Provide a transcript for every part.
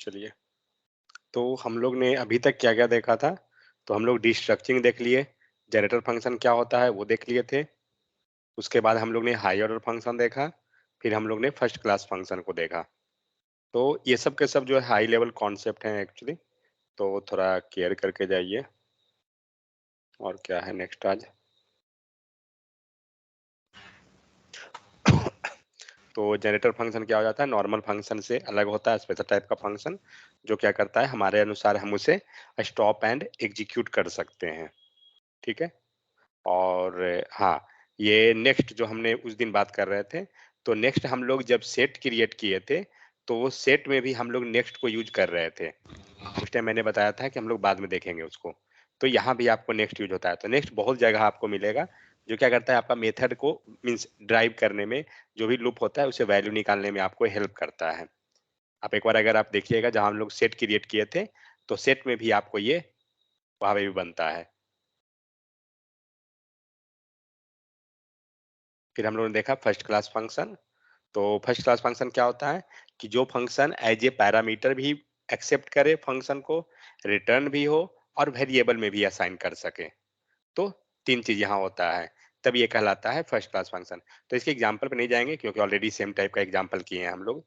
चलिए, तो हम लोग ने अभी तक क्या-क्या देखा था? तो हम लोग डिस्ट्रक्चरिंग देख लिए, जनरेटर फंक्शन क्या होता है वो देख लिए थे। उसके बाद हम लोग ने हाई ऑर्डर फंक्शन देखा, फिर हम लोग ने फर्स्ट क्लास फंक्शन को देखा। तो ये सब के सब जो है हाई लेवल कॉन्सेप्ट हैं एक्चुअली, तो थोड़ा केयर करके जाइए। और क्या है नेक्स्ट आज? तो जनरेटर फंक्शन क्या हो जाता है? नॉर्मल फंक्शन से अलग होता है, स्पेशल टाइप का फंक्शन, जो क्या करता है हमारे अनुसार हम उसे स्टॉप एंड एग्जीक्यूट कर सकते हैं। ठीक है? और हाँ, ये नेक्स्ट जो हमने उस दिन बात कर रहे थे, तो नेक्स्ट हम लोग जब सेट क्रिएट किए थे, तो वो सेट में भी हम लोग नेक्स्ट को यूज़ कर रहे थे। उस टाइम मैंने बताया था कि हम लोग बाद में देखेंगे उसको। तो यहाँ भी आपको नेक्स्ट यूज़ होता है। तो नेक्स्ट बहुत जगह आपको मिलेगा, जो क्या करता है आपका मेथड को मीन्स ड्राइव करने में, जो भी लूप होता है उसे वैल्यू निकालने में आपको हेल्प करता है। आप एक बार अगर आप देखिएगा जहाँ हम लोग सेट क्रिएट किए थे, तो सेट में भी आपको ये वहाँ पे भी बनता है। फिर हम लोगों ने देखा फर्स्ट क्लास फंक्शन। तो फर्स्ट क्लास फंक्शन क्या होता है कि जो फंक्शन एज ए पैरामीटर भी एक्सेप्ट करे फंक्शन को, रिटर्न भी हो और वेरिएबल में भी असाइन कर सके। तो 3 चीज़ यहाँ होता है, तब ये कहलाता है फर्स्ट क्लास फंक्शन। तो इसके एग्जाम्पल पे नहीं जाएँगे क्योंकि ऑलरेडी सेम टाइप का एग्जाम्पल किए हैं हम लोग।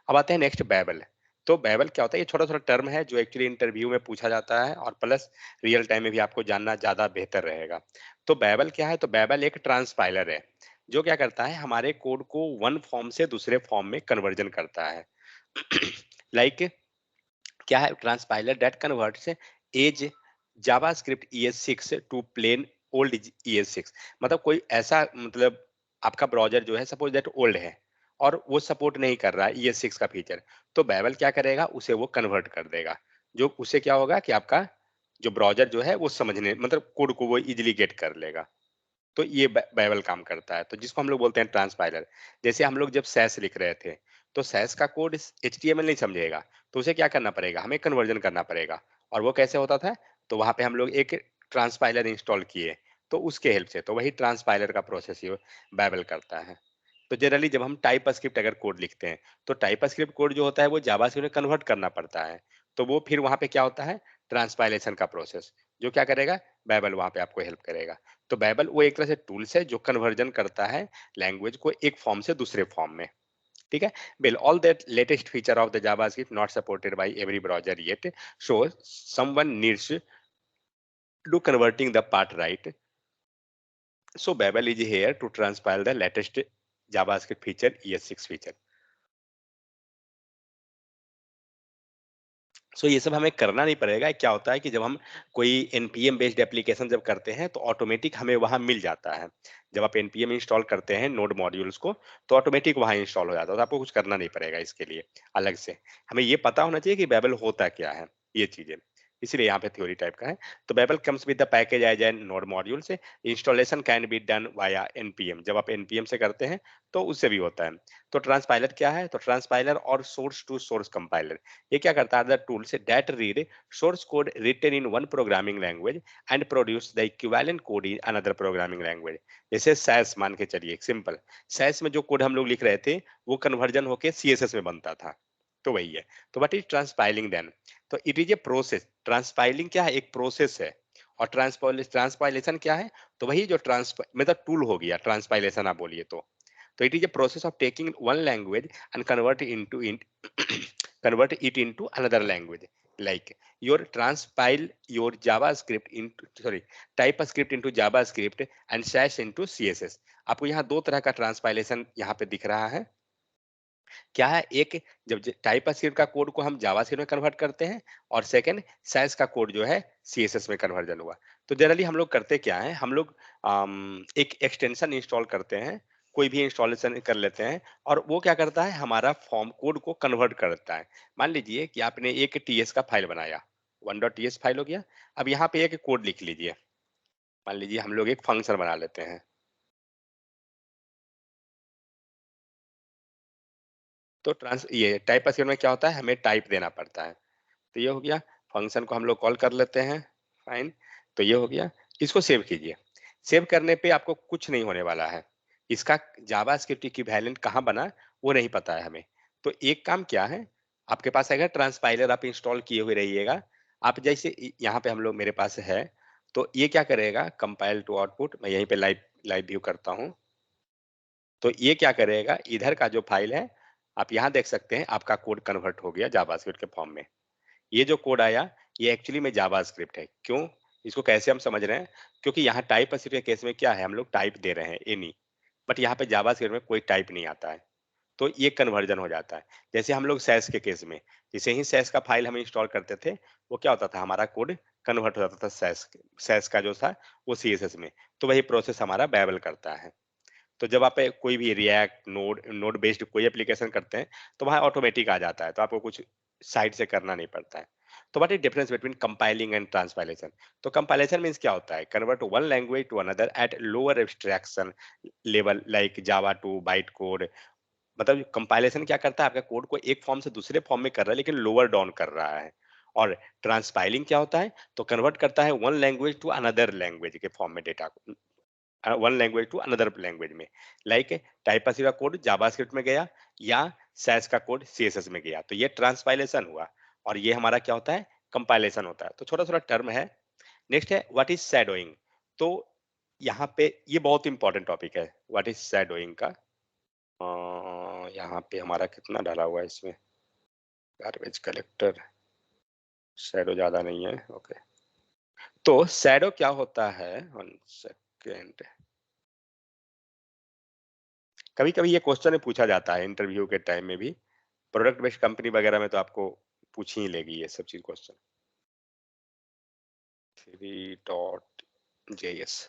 अब आते हैं नेक्स्ट बैबल। तो बैबल क्या होता है? ये छोटा-छोटा टर्म है जो एक्चुअली इंटरव्यू में पूछा जाता है और प्लस रियल टाइम में भी आपको जानना ज़्यादा बेहतर रहेगा। तो बैबल क्या है? तो बैबल एक ट्रांसपाइलर है, जो क्या करता है हमारे कोड को वन फॉर्म से दूसरे फॉर्म में कन्वर्जन करता है। लाइक क्या है transpiler that converts as JavaScript ES6 to plain old ES6। मतलब कोई ऐसा मतलब आपका ब्राउज़र जो है सपोज़ दैट ओल्ड है और वो सपोर्ट नहीं कर रहा है ES6 का फीचर, तो बैबल क्या करेगा उसे वो कन्वर्ट कर देगा। जो उससे क्या होगा कि आपका जो ब्राउज़र जो है वो समझने मतलब कोड को वो ईज़िली गेट कर लेगा। तो ये बाइबल काम करता है, तो जिसको हम लोग बोलते हैं ट्रांसपाइलर। जैसे हम लोग जब सैस लिख रहे थे, तो सैस का कोड HTML नहीं समझेगा, तो उसे क्या करना पड़ेगा, हमें कन्वर्जन करना पड़ेगा। और वो कैसे होता था? तो वहां पे हम लोग एक ट्रांसपाइलर इंस्टॉल किए, तो उसके हेल्प से, तो वही ट्रांसपाइलर का प्रोसेस ये बाइबल करता है। तो जनरली जब हम टाइप स्क्रिप्ट अगर कोड लिखते हैं, तो टाइप स्क्रिप्ट कोड जो होता है वो जावास्क्रिप्ट में कन्वर्ट करना पड़ता है। तो वो फिर वहां पे क्या होता है? ट्रांसपाइलेशन का प्रोसेस, जो क्या करेगा? बाइबल वहां पे आपको हेल्प करेगा। तो बाइबल वो एक तरह से टूल्स है जो कन्वर्जन करता है लैंग्वेज को एक फॉर्म से दूसरे फॉर्म में। ठीक है? Well all that latest feature of the JavaScript not supported by every browser yet, so someone needs to converting the part right. So Babel is here to transpile the latest JavaScript feature, ES6 feature. ये सब हमें करना नहीं पड़ेगा। क्या होता है कि जब हम कोई npm बेस्ड एप्लीकेशन जब करते हैं तो ऑटोमेटिक हमें वहां मिल जाता है। जब आप npm इंस्टॉल करते हैं नोड मॉड्यूल्स को, तो ऑटोमेटिक वहां इंस्टॉल हो जाता है, तो आपको कुछ करना नहीं पड़ेगा इसके लिए अलग से। हमें ये पता होना चाहिए कि बेबल होता क्या है, ये चीजें, इसलिए यहाँ पे थ्योरी टाइप का है। तो Babel comes with the package as an node module से। Installation can be done via npm। जब आप npm से करते हैं तो उससे भी होता है। तो ट्रांसपाइलर क्या है? तो ट्रांसपाइलर और सोर्स टू सोर्स कंपाइलर, ये क्या करता है? द टूल से that read source code written in one programming language and produce the equivalent code in another programming language. जैसे सैस मान के चलिए, सिंपल सैस में जो कोड हम लोग लिख रहे थे वो कन्वर्जन होके CSS में बनता था, तो वही है। तो व्हाट इज ट्रांसपाइलिंग देन? तो इट इज ए प्रोसेस। ट्रांसपाइलिंग क्या है? एक प्रोसेस है। और ट्रांसपाइलेशन क्या है? तो वही जो ट्रांस मतलब टूल हो गया ट्रांसपाइलेशन आप बोलिए तो। So it is a process of taking one language and convert it into another language. Like your transpile your JavaScript into type a script into JavaScript and slash into CSS. आपको यहाँ दो तरह का ट्रांसपाइलेशन यहाँ पे दिख रहा है। क्या है? एक जब टाइप स्क्रिप्ट का कोड को हम जावास्क्रिप्ट में कन्वर्ट करते हैं, और सेकंड सैस का कोड जो है CSS में कन्वर्जन हुआ। तो जनरली हम लोग करते क्या है? हम लोग एक एक्सटेंशन इंस्टॉल करते हैं, कोई भी इंस्टॉलेशन कर लेते हैं, और वो क्या करता है? हमारा फॉर्म कोड को कन्वर्ट करता है। मान लीजिए कि आपने एक TS का फाइल बनाया, 1.ts फाइल हो गया। अब यहाँ पे एक कोड लिख लीजिए। मान लीजिए हम लोग एक फंक्शन बना लेते हैं। तो ट्रांस ये टाइप स्क्रिप्ट में क्या होता है? हमें टाइप देना पड़ता है। तो ये हो गया। फंक्शन को हम लोग कॉल कर लेते हैं। फाइन। तो ये हो गया। इसको सेव कीजिए। सेव करने पे आपको कुछ नहीं होने वाला है। इसका जावास्क्रिप्ट इक्विवेलेंट कहाँ बना वो नहीं पता है हमें। तो एक काम क्या है, आपके पास अगर ट्रांसपाइलर आप इंस्टॉल किए हुए रहिएगा, आप जैसे यहाँ पे हम लोग मेरे पास है, तो ये क्या करेगा, कंपाइल टू आउटपुट, मैं यहीं पे लाइव लाइव व्यू करता हूँ। तो ये क्या करेगा, इधर का जो फाइल है, आप यहाँ देख सकते हैं आपका कोड कन्वर्ट हो गया जावास्क्रिप्ट के फॉर्म में। ये जो कोड आया, ये एक्चुअली में जावास्क्रिप्ट है। क्यों? इसको कैसे हम समझ रहे हैं? क्योंकि यहाँ टाइप एसिड के केस में क्या है, हम लोग टाइप दे रहे हैं एनी, बट यहाँ पे जावास्क्रिप्ट में कोई टाइप नहीं आता है। तो ये कन्वर्जन हो जाता है। जैसे हम लोग सैस के केस में, जैसे ही सैस का फाइल हम इंस्टॉल करते थे, वो क्या होता था, हमारा कोड कन्वर्ट हो जाता था सैस का जो था वो सीएसएस में। तो वही प्रोसेस हमारा बैबल करता है। तो जब आप कोई भी रिएक्ट नोड नोड बेस्ड कोई एप्लीकेशन करते हैं, तो वहाँ ऑटोमेटिक आ जाता है, तो आपको कुछ साइड से करना नहीं पड़ता है। तो what is difference between compiling and transpilation? तो कंपाइलेशन मीन्स क्या होता है, convert one language to another at lower abstraction level like Java to byte code. मतलब कंपाइलेशन क्या करता है, आपका कोड को एक फॉर्म से दूसरे फॉर्म में कर रहा है, लेकिन लोअर डाउन कर रहा है। और ट्रांसपाइलिंग क्या होता है, तो कन्वर्ट करता है one language to another language के फॉर्म में डेटा को, one language to another language में। लाइक टाइपसी का कोड जावास्क्रिप्ट में गया, या सैस का कोड सीएसएस में गया, तो ये ट्रांसपाइलेशन हुआ। और ये हमारा क्या होता है, कंपाइलेशन होता है। तो छोटा छोटा टर्म है। नेक्स्ट है व्हाट इज शैडोइंग। तो यहाँ पे ये बहुत इंपॉर्टेंट टॉपिक है, व्हाट इज शैडोइंग का। यहाँ पे हमारा कितना डाला हुआ है इसमें, गार्बेज कलेक्टर, शैडो ज्यादा नहीं है, ओके। तो शैडो क्या होता है, वन सेकेंड। कभी कभी ये क्वेश्चन पूछा जाता है इंटरव्यू के टाइम में भी, प्रोडक्ट बेस्ड कंपनी वगैरह में तो आपको पूछ ही लेगी ये सब चीज क्वेश्चन। 3.js।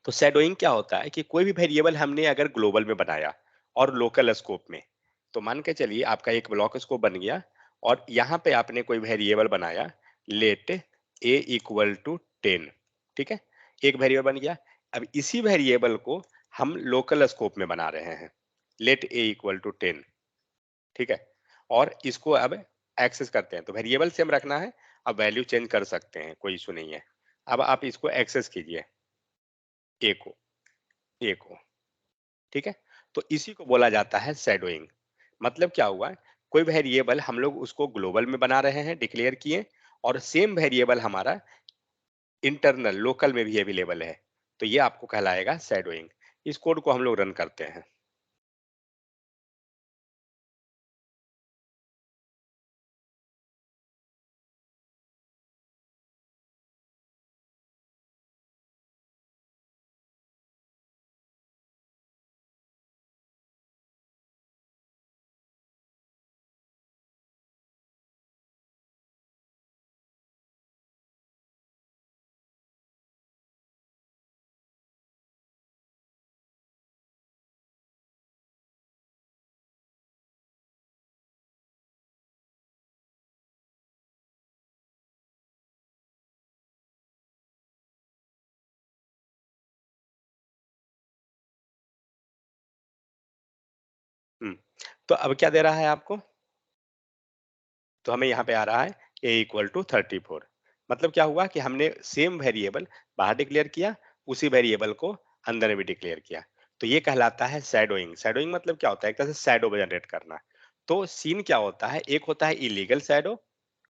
तो शैडोइंग क्या होता है कि कोई भी वेरिएबल हमने अगर ग्लोबल में बनाया और लोकल स्कोप में, तो मान के चलिए आपका एक ब्लॉक स्कोप बन गया, और यहाँ पे आपने कोई वेरिएबल बनाया, लेट ए इक्वल टू 10, ठीक है, एक वेरिएबल बन गया। अब इसी वेरिएबल को हम लोकल स्कोप में बना रहे हैं, लेट ए इक्वल टू 10, ठीक है, और इसको अब एक्सेस करते हैं, तो वेरिएबल सेम रखना है, अब वैल्यू चेंज कर सकते हैं, कोई इशू नहीं है। अब आप इसको एक्सेस कीजिए, ए को, ए को, ठीक है। तो इसी को बोला जाता है शैडोइंग। मतलब क्या हुआ, कोई वेरिएबल हम लोग उसको ग्लोबल में बना रहे हैं, डिक्लेयर किए, और सेम वेरिएबल हमारा इंटरनल लोकल में भी अवेलेबल है, तो ये आपको कहलाएगा शैडोइंग। इस कोड को हम लोग रन करते हैं। हम्म, तो अब क्या दे रहा है आपको, तो हमें यहाँ पे आ रहा है a इक्वल टू 34। मतलब क्या हुआ कि हमने सेम वेरिएबल बाहर डिक्लेयर किया, उसी वेरिएबल को अंदर में भी डिक्लेयर किया, तो ये कहलाता है शैडोइंग। शैडोइंग मतलब क्या होता है, एक तरह से शैडो जनरेट करना। तो सीन क्या होता है, एक होता है इलीगल शैडो,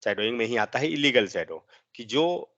शैडोइंग में ही आता है इलीगल शैडो, कि जो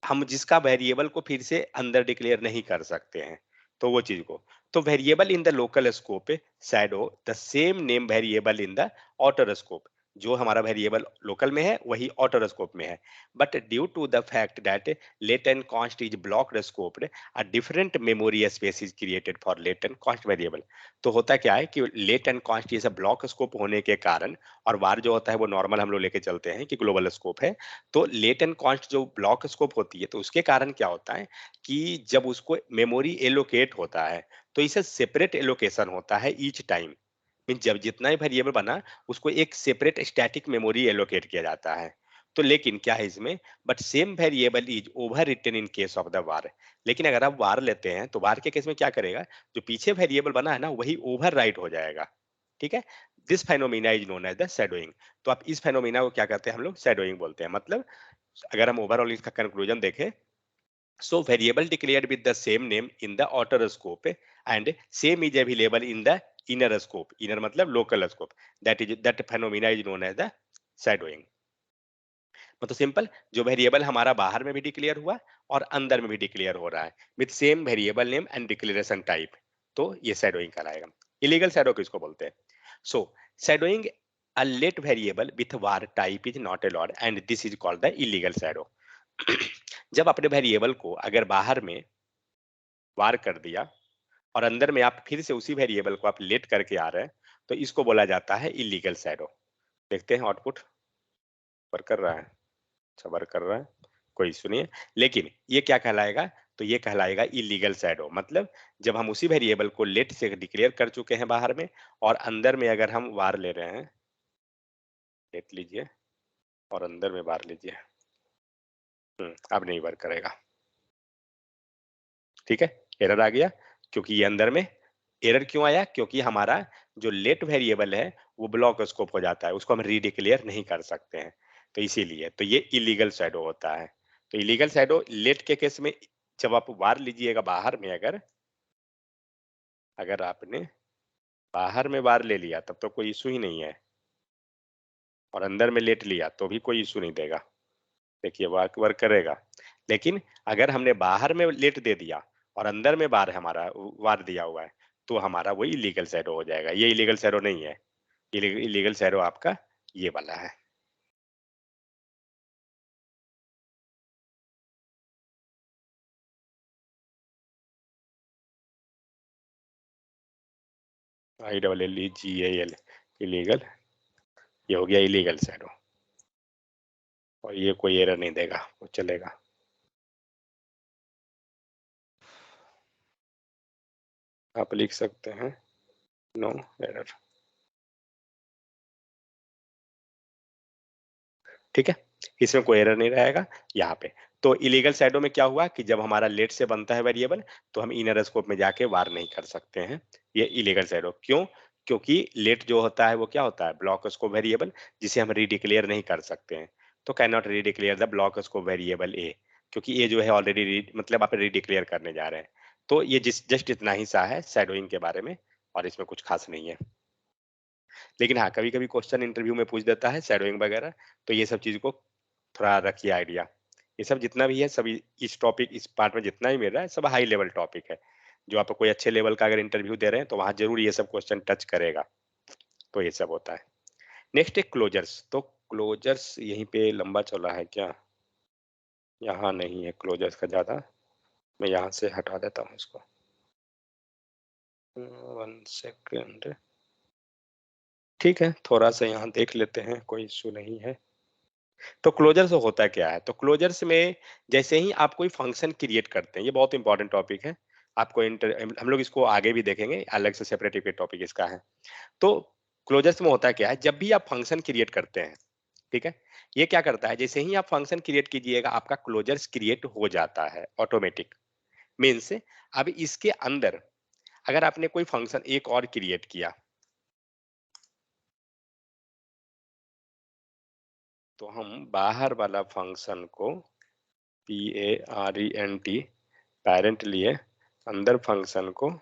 हम जिसका वेरिएबल को फिर से अंदर डिक्लेयर नहीं कर सकते हैं, तो वो चीज को। तो variable in the local scope shadow the same name variable in the outer scope. जो हमारा वेरिएबल लोकल में है वही आउटर स्कोप में है, but due to the fact that let and const is blocked scope, a different memory space is created for let and const variable. तो होता क्या है कि लेट एंड कॉन्स्ट ये सब ब्लॉक स्कोप होने के कारण, और वार जो होता है वो नॉर्मल हम लोग लेके चलते हैं कि ग्लोबल स्कोप है, तो लेट एंड कॉन्स्ट जो ब्लॉक स्कोप होती है, तो उसके कारण क्या होता है कि जब उसको मेमोरी एलोकेट होता है, तो इसे सेपरेट एलोकेशन होता है ईच टाइम। मीन जब जितना ही वेरिएबल बना, उसको एक सेपरेट स्टैटिक मेमोरी एलोकेट किया जाता है। तो लेकिन क्या है इसमें, but same variable is over written in case of the var. लेकिन अगर आप वार लेते हैं, तो वार के केस में क्या करेगा, जो पीछे वेरिएबल बना है ना, वही ओवर राइट हो जाएगा, ठीक है। This phenomena is known as the shadowing. तो आप इस फेनोमिना को क्या कहते हैं, हम लोग शैडोइंग बोलते हैं। मतलब अगर हम ओवरऑल इसका कंक्लूजन देखें, so variable declared with the same name in the outer scope and same is available in the inner scope, inner मतलब local scope, that phenomena is known as the shadowing. मतलब simple, जो variable हमारा बाहर में भी declare हुआ और अंदर में भी डिक्लेयर हो रहा है with same variable name and declaration type, तो ये शैडोइंग कहलाएगा। इलीगल शैडो किसको बोलते हैं? So shadowing a let variable with var type is not allowed and this is called the illegal shadow. जब अपने वेरिएबल को अगर बाहर में var कर दिया और अंदर में आप फिर से उसी वेरिएबल को आप लेट करके आ रहे हैं, तो इसको बोला जाता है इलीगल शैडो। देखते हैं आउटपुट वर्क कर रहा है? अच्छा वर्क कर रहा है, कोई इशू नहीं है। लेकिन ये क्या कहलाएगा? तो ये कहलाएगा इलीगल शैडो। मतलब जब हम उसी वेरिएबल को लेट से डिक्लेयर कर चुके हैं बाहर में और अंदर में अगर हम वार ले रहे हैं, लेट लीजिए और अंदर में वार लीजिए, अब नहीं वर्क करेगा। ठीक है, एरर आ गया क्योंकि ये अंदर में। एरर क्यों आया? क्योंकि हमारा जो लेट वेरिएबल है वो ब्लॉक स्कोप हो जाता है, उसको हम रीडिक्लेयर नहीं कर सकते हैं, तो इसीलिए तो ये इलीगल शैडो होता है। तो इलीगल शैडो लेट के केस में जब आप वार लीजिएगा बाहर में, अगर अगर आपने बाहर में वार ले लिया तब तो कोई इशू ही नहीं है, और अंदर में लेट लिया तो भी कोई इशू नहीं देगा। देखिए वर्क वर्क करेगा। लेकिन अगर हमने बाहर में लेट दे दिया और अंदर में बार हमारा वार दिया हुआ है, तो हमारा वही इलीगल शैडो हो जाएगा। ये इलीगल शैडो नहीं है, इलीगल शैडो आपका ये वाला है। ILLEGAL, इलीगल, ये हो गया इलीगल शैडो, और ये कोई एरर नहीं देगा, वो चलेगा। आप लिख सकते हैं नो एरर। ठीक है, इसमें कोई एरर नहीं रहेगा यहाँ पे। तो इलीगल शैडो में क्या हुआ कि जब हमारा लेट से बनता है वेरिएबल, तो हम इनर स्कोप में जाके वार नहीं कर सकते हैं। ये इलीगल शैडो क्यों? क्योंकि लेट जो होता है वो क्या होता है? ब्लॉक स्कोप वेरिएबल, जिसे हम रीडिक्लेयर नहीं कर सकते हैं। तो can not redeclare the block scope variable A, क्योंकि ए जो है ऑलरेडी मतलब आप रीडिक्लेयर करने जा रहे हैं। तो ये जस्ट इतना ही सा है शैडोइंग के बारे में, और इसमें कुछ खास नहीं है। लेकिन हाँ, कभी कभी क्वेश्चन इंटरव्यू में पूछ देता है शैडोइंग वगैरह, तो ये सब चीज को थोड़ा रखिए आइडिया। ये सब जितना भी है सभी इस टॉपिक, इस पार्ट में जितना ही मिल रहा है सब हाई लेवल टॉपिक है। जो आप कोई अच्छे लेवल का अगर इंटरव्यू दे रहे हैं तो वहां जरूर ये सब क्वेश्चन टच करेगा। तो ये सब होता है। नेक्स्ट है क्लोजर्स। तो क्लोजर्स यहीं पे लंबा चला है क्या? यहाँ नहीं है क्लोजर्स का ज्यादा, मैं यहाँ से हटा देता हूँ इसको। 1 सेकेंड। ठीक है, थोड़ा सा यहाँ देख लेते हैं, कोई इशू नहीं है। तो क्लोजर से होता क्या है? तो क्लोजर्स में जैसे ही आप कोई फंक्शन क्रिएट करते हैं, ये बहुत इंपॉर्टेंट टॉपिक है। आपको हम लोग इसको आगे भी देखेंगे, अलग से सेपरेट टॉपिक इसका है। तो क्लोजर्स में होता क्या है? जब भी आप फंक्शन क्रिएट करते हैं, ठीक है, ये क्या करता है? जैसे ही आप फंक्शन क्रिएट कीजिएगा आपका क्लोजर्स क्रिएट हो जाता है ऑटोमेटिक। मीन्स अब इसके अंदर अगर आपने कोई फंक्शन एक और क्रिएट किया, तो हम बाहर वाला फंक्शन को PARENT पेरेंट लिए, अंदर फंक्शन को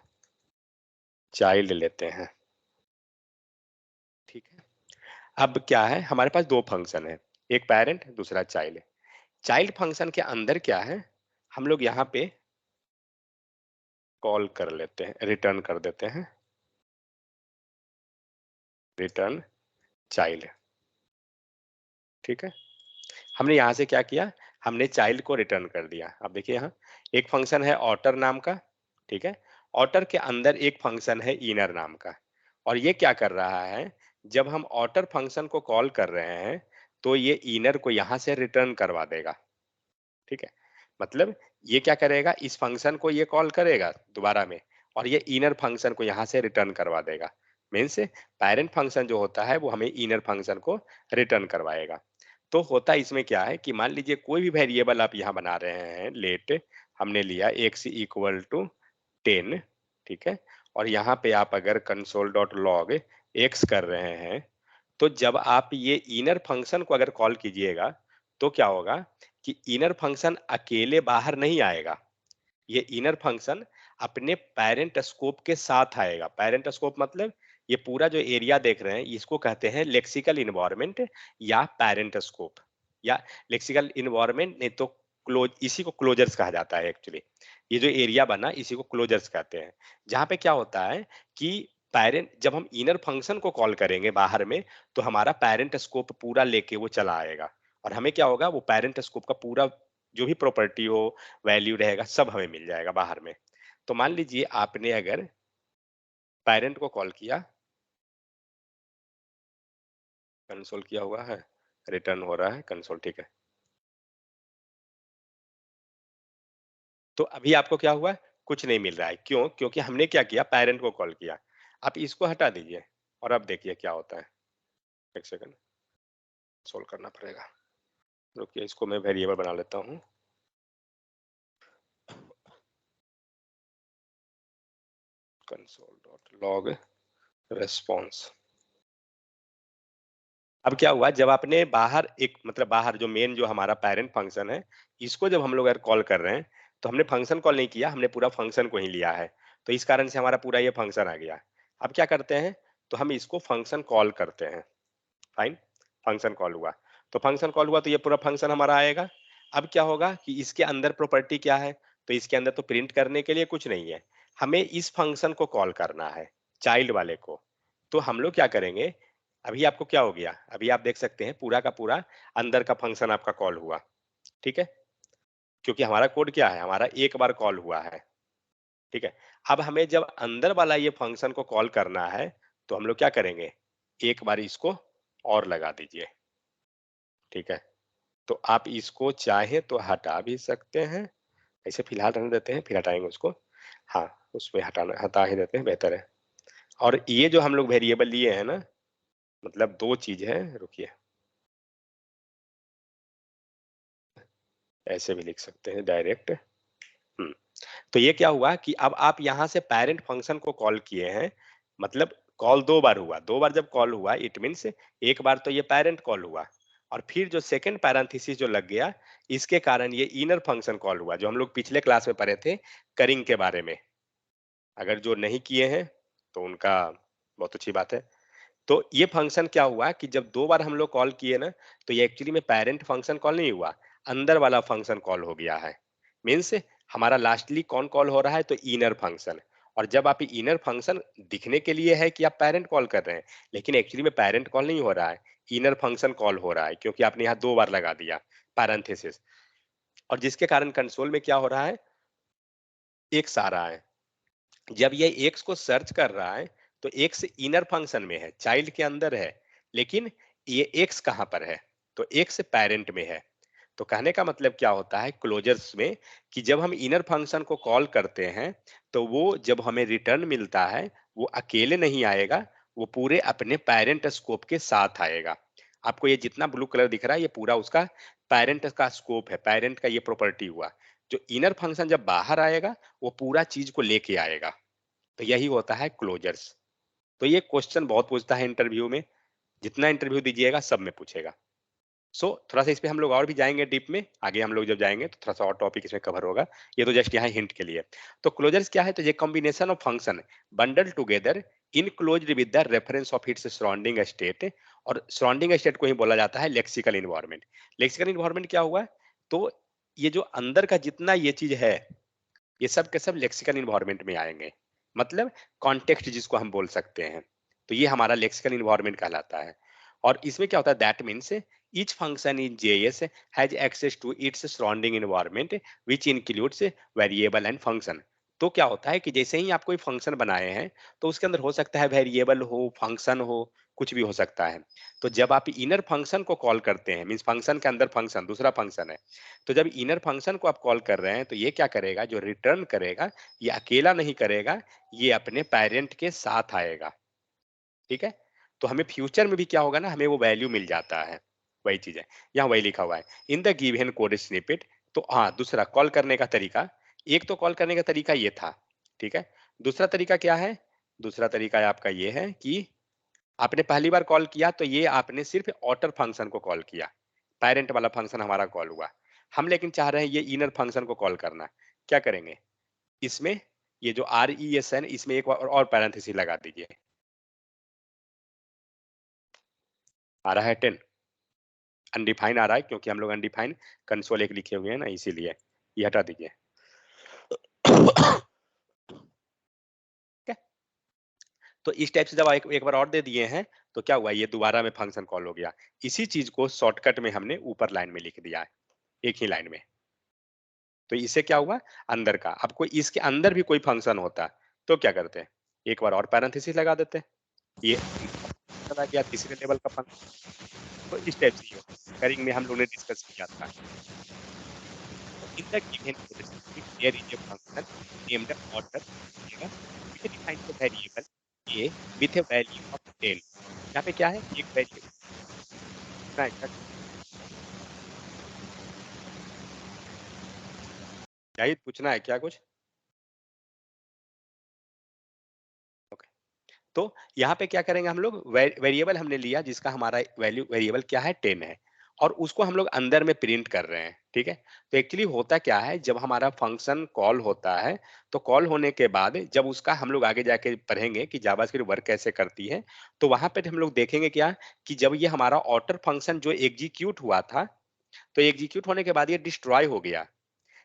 चाइल्ड लेते हैं। ठीक है, अब क्या है, हमारे पास दो फंक्शन है, एक पेरेंट दूसरा चाइल्ड। चाइल्ड फंक्शन के अंदर क्या है, हम लोग यहाँ पे कॉल कर लेते हैं, रिटर्न कर देते हैं रिटर्न चाइल्ड। ठीक है, हमने यहाँ से क्या किया, हमने चाइल्ड को रिटर्न कर दिया। अब देखिए यहाँ एक फंक्शन है ऑटर नाम का, ठीक है, ऑटर के अंदर एक फंक्शन है इनर नाम का, और ये क्या कर रहा है, जब हम ऑटर फंक्शन को कॉल कर रहे हैं तो ये इनर को यहाँ से रिटर्न करवा देगा। ठीक है, मतलब ये क्या करेगा, इस फंक्शन को ये कॉल करेगा दोबारा में, और ये इनर फंक्शन को यहाँ से रिटर्न करवा देगा। मीन्स पेरेंट फंक्शन जो होता है वो हमें इनर फंक्शन को रिटर्न करवाएगा। तो होता इसमें क्या है कि मान लीजिए कोई भी वेरिएबल आप यहाँ बना रहे हैं, लेट हमने लिया x=10, ठीक है, और यहाँ पे आप अगर console.log x कर रहे हैं, तो जब आप ये इनर फंक्शन को अगर कॉल कीजिएगा तो क्या होगा कि इनर फंक्शन अकेले बाहर नहीं आएगा। ये इनर फंक्शन अपने पेरेंट स्कोप के साथ आएगा। पेरेंट स्कोप मतलब ये पूरा जो एरिया देख रहे हैं इसको कहते हैं लेक्सिकल इन्वायरमेंट या पेरेंट स्कोप, या लेक्सिकल इन्वायरमेंट नहीं तो क्लोज, इसी को क्लोजर्स कहा जाता है एक्चुअली। ये जो एरिया बना इसी को क्लोजर्स कहते हैं। जहाँ पे क्या होता है कि पेरेंट, जब हम इनर फंक्शन को कॉल करेंगे बाहर में, तो हमारा पेरेंट स्कोप पूरा लेके वो चला आएगा, और हमें क्या होगा, वो पेरेंट स्कोप का पूरा जो भी प्रॉपर्टी हो, वैल्यू रहेगा, सब हमें मिल जाएगा बाहर में। तो मान लीजिए आपने अगर पेरेंट को कॉल किया, कंसोल किया हुआ है, रिटर्न हो रहा है कंसोल, ठीक है। तो अभी आपको क्या हुआ, कुछ नहीं मिल रहा है, क्यों? क्योंकि हमने क्या किया, पेरेंट को कॉल किया। आप इसको हटा दीजिए और अब देखिए क्या होता है। एक सेकंड, सोल्व करना पड़ेगा, रुकिए, इसको मैं वेरिएबल बना लेता हूँ। Console dot log response. अब क्या हुआ, जब आपने बाहर एक मतलब बाहर जो मेन जो हमारा पेरेंट फंक्शन है, इसको जब हम लोग अगर कॉल कर रहे हैं, तो हमने फंक्शन कॉल नहीं किया, हमने पूरा फंक्शन को ही लिया है। तो इस कारण से हमारा पूरा ये फंक्शन आ गया। अब क्या करते हैं, तो हम इसको फंक्शन कॉल करते हैं। फाइन, फंक्शन कॉल हुआ, तो फंक्शन कॉल हुआ तो ये पूरा फंक्शन हमारा आएगा। अब क्या होगा कि इसके अंदर प्रॉपर्टी क्या है, तो इसके अंदर तो प्रिंट करने के लिए कुछ नहीं है, हमें इस फंक्शन को कॉल करना है, चाइल्ड वाले को। तो हम लोग क्या करेंगे, अभी आपको क्या हो गया, अभी आप देख सकते हैं पूरा का पूरा अंदर का फंक्शन आपका कॉल हुआ, ठीक है, क्योंकि हमारा कोड क्या है, हमारा एक बार कॉल हुआ है, ठीक है। अब हमें जब अंदर वाला ये फंक्शन को कॉल करना है, तो हम लोग क्या करेंगे, एक बार इसको और लगा दीजिए, ठीक है। तो आप इसको चाहे तो हटा भी सकते हैं, ऐसे फिलहाल रहने देते हैं, फिर हटाएंगे उसको। हाँ, उसमें हटाना, हटा ही देते हैं, बेहतर है। और ये जो हम लोग वेरिएबल लिए हैं ना, मतलब दो चीज है, रुकिए, ऐसे भी लिख सकते हैं डायरेक्ट। हम्म, तो ये क्या हुआ कि अब आप यहाँ से पेरेंट फंक्शन को कॉल किए हैं, मतलब कॉल दो बार हुआ, दो बार जब कॉल हुआ इट मीन्स एक बार तो ये पेरेंट कॉल हुआ, और फिर जो सेकंड पैरेंथेसिस जो लग गया, इसके कारण ये इनर फंक्शन कॉल हुआ, जो हम लोग पिछले क्लास में पढ़े थे करिंग के बारे में। अगर जो नहीं किए हैं तो उनका बहुत अच्छी बात है। तो ये फंक्शन क्या हुआ कि जब दो बार हम लोग कॉल किए ना, तो ये एक्चुअली में पेरेंट फंक्शन कॉल नहीं हुआ, अंदर वाला फंक्शन कॉल हो गया है। मीन्स हमारा लास्टली कौन कॉल हो रहा है, तो इनर फंक्शन। और जब आप इनर फंक्शन दिखने के लिए है कि आप पेरेंट कॉल कर रहे हैं, लेकिन एक्चुअली में पेरेंट कॉल नहीं हो रहा है, इनर फंक्शन कॉल हो रहा है, क्योंकि आपने यहाँ दो बार लगा दिया पैरेंथेसिस। और जिसके कारण कंसोल में क्या हो रहा है, एक्स आ रहा है। जब ये एक्स को सर्च कर रहा है, तो एक्स इनर फंक्शन में है, चाइल्ड के अंदर है, लेकिन ये एक्स कहाँ पर है, तो एक्स पेरेंट में है। तो कहने का मतलब क्या होता है क्लोजर्स में, कि जब हम इनर फंक्शन को कॉल करते हैं, तो वो जब हमें रिटर्न मिलता है, वो अकेले नहीं आएगा, वो पूरे अपने पेरेंट स्कोप के साथ आएगा। आपको ये जितना ब्लू कलर दिख रहा है, ये पूरा उसका पेरेंट का स्कोप है, पेरेंट का ये प्रॉपर्टी हुआ। जो इनर फंक्शन जब बाहर आएगा, वो पूरा चीज को लेके आएगा। तो यही होता है क्लोजर्स। तो ये क्वेश्चन बहुत पूछता है इंटरव्यू में, जितना इंटरव्यू दीजिएगा सब में पूछेगा। सो थोड़ा सा इस पे हम लोग और भी जाएंगे डीप में, आगे हम लोग जब जाएंगे तो थोड़ा सा और टॉपिक इसमें कवर होगा। ये तो जस्ट यहाँ हिंट के लिए। तो क्लोजर्स क्या है, तो ये combination of function bundle together in closed with the reference of its surrounding state. और सराउंडिंग स्टेट को ही बोला जाता है लेक्सिकल इन्वायरमेंट। लेक्सिकल इन्वायरमेंट क्या हुआ, तो ये जो अंदर का जितना ये चीज है, ये सब के सब लेक्सिकल इन्वायरमेंट में आएंगे, मतलब कॉन्टेक्स्ट जिसको हम बोल सकते हैं। तो ये हमारा लेक्सिकल इन्वायरमेंट कहलाता है। और इसमें क्या होता है, that means each function in JS has access to its surrounding environment which includes variable and function। तो क्या होता है कि जैसे ही आप कोई फंक्शन बनाए हैं, तो उसके अंदर हो सकता है वेरिएबल हो, फंक्शन हो, कुछ भी हो सकता है। तो जब आप इनर फंक्शन को कॉल करते हैं, मीन्स फंक्शन के अंदर फंक्शन दूसरा फंक्शन है, तो जब इनर फंक्शन को आप कॉल कर रहे हैं, तो ये क्या करेगा, जो रिटर्न करेगा, ये अकेला नहीं करेगा, ये अपने पेरेंट के साथ आएगा, ठीक है। तो हमें फ्यूचर में भी क्या होगा ना, हमें वो वैल्यू मिल जाता है, वही चीज है, यहाँ वही लिखा हुआ है in the given code snippet. तो हाँ, दूसरा कॉल करने का तरीका, एक तो कॉल करने का तरीका ये था, ठीक है। दूसरा तरीका क्या है, दूसरा तरीका है आपका ये है कि आपने पहली बार कॉल किया, तो ये आपने सिर्फ ऑटर फंक्शन को कॉल किया, पेरेंट वाला फंक्शन हमारा कॉल हुआ। हम लेकिन चाह रहे हैं ये इनर फंक्शन को कॉल करना, क्या करेंगे इसमें, ये जो RES है इसमें एक और पैरेंथेसिस लगा दीजिए। आ रहा है 10? अनडिफाइन आ रहा है क्योंकि हम लोग अनडिफाइन कंसोल एक लिखे हुए हैं ना, इसीलिए ये हटा दीजिए। ठीक है? तो इस टाइप से जब एक एक बार और दे दिए हैं तो क्या हुआ, ये दोबारा में फंक्शन कॉल हो गया। इसी चीज को शॉर्टकट में हमने ऊपर लाइन में लिख दिया है, एक ही लाइन में। तो इससे क्या हुआ, अंदर का। अब कोई इसके अंदर भी कोई फंक्शन होता तो क्या करते हैं, एक बार और पैरेंथेसिस लगा देते। ये चला गया तीसरे लेवल का फंक्शन। तो इस टाइप से ये करिंग में हम लोग ने डिस्कस किया था। So in the given case, if there is a function named order, ठीक है, which defines a variable a with a value of 10। यहाँ पे क्या है, एक वैल्यू ना, क्या जाहिद पूछना है क्या कुछ? ओके। तो यहाँ पे क्या करेंगे हम लोग, वेरिएबल हमने लिया जिसका हमारा वैल्यू वेरिएबल क्या है, 10 है, और उसको हम लोग अंदर में प्रिंट कर रहे हैं। ठीक है, तो एक्चुअली होता क्या है, जब हमारा फंक्शन कॉल होता है तो कॉल होने के बाद जब उसका हम लोग आगे जाके पढ़ेंगे कि जावास्क्रिप्ट वर्क कैसे करती है, तो वहां पे हम लोग देखेंगे क्या, कि जब ये हमारा ऑटर फंक्शन जो एग्जीक्यूट हुआ था, तो एग्जीक्यूट होने के बाद ये डिस्ट्रॉय हो गया।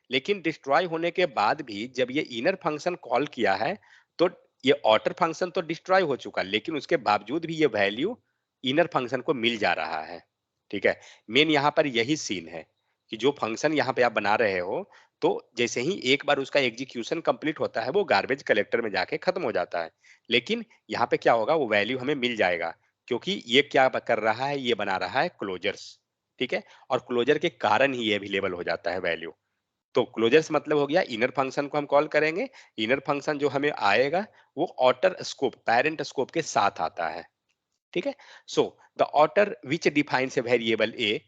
लेकिन डिस्ट्रॉय होने के बाद भी जब ये इनर फंक्शन कॉल किया है, तो ये आउटर फंक्शन तो डिस्ट्रॉय हो चुका, लेकिन उसके बावजूद भी ये वैल्यू इनर फंक्शन को मिल जा रहा है। ठीक है, मेन यहाँ पर यही सीन है कि जो फंक्शन यहाँ पे आप बना रहे हो, तो जैसे ही एक बार उसका एग्जीक्यूशन कंप्लीट होता है वो गार्बेज कलेक्टर में जाके खत्म हो जाता है। लेकिन यहाँ पे क्या होगा, वो वैल्यू हमें मिल जाएगा, क्योंकि ये क्या कर रहा है, ये बना रहा है क्लोजर्स। ठीक है, और क्लोजर के कारण ही ये अवेलेबल हो जाता है वैल्यू। तो क्लोजर्स मतलब हो गया, इनर फंक्शन को हम कॉल करेंगे, इनर फंक्शन जो हमें आएगा वो ऑटर स्कोप पेरेंट स्कोप के साथ आता है। ठीक है, so the outer which defines a variable a,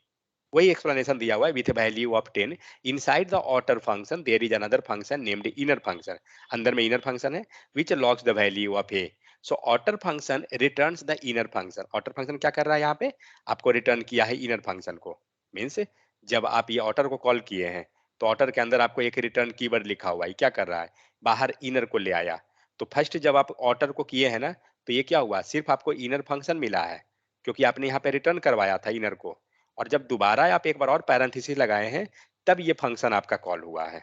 वही एक्सप्लेनेशन दिया हुआ है, with value of 10 inside the outer function there is another function named inner function. अंदर में इनर फंक्शन है which logs the value of a. So outer function returns the inner function. Outer function क्या कर रहा है, यहाँ पे आपको रिटर्न किया है इनर फंक्शन को। मीन्स जब आप ये ऑटर को कॉल किए हैं, तो ऑटर के अंदर आपको एक रिटर्न कीवर्ड लिखा हुआ है, क्या कर रहा है, बाहर इनर को ले आया। तो फर्स्ट जब आप ऑटर को किए हैं ना, तो ये क्या हुआ, सिर्फ आपको इनर फंक्शन मिला है, क्योंकि आपने यहाँ पे रिटर्न करवाया था इनर को। और जब दोबारा आप एक बार और पैरेंथेसिस लगाए हैं, तब ये फंक्शन आपका कॉल हुआ है।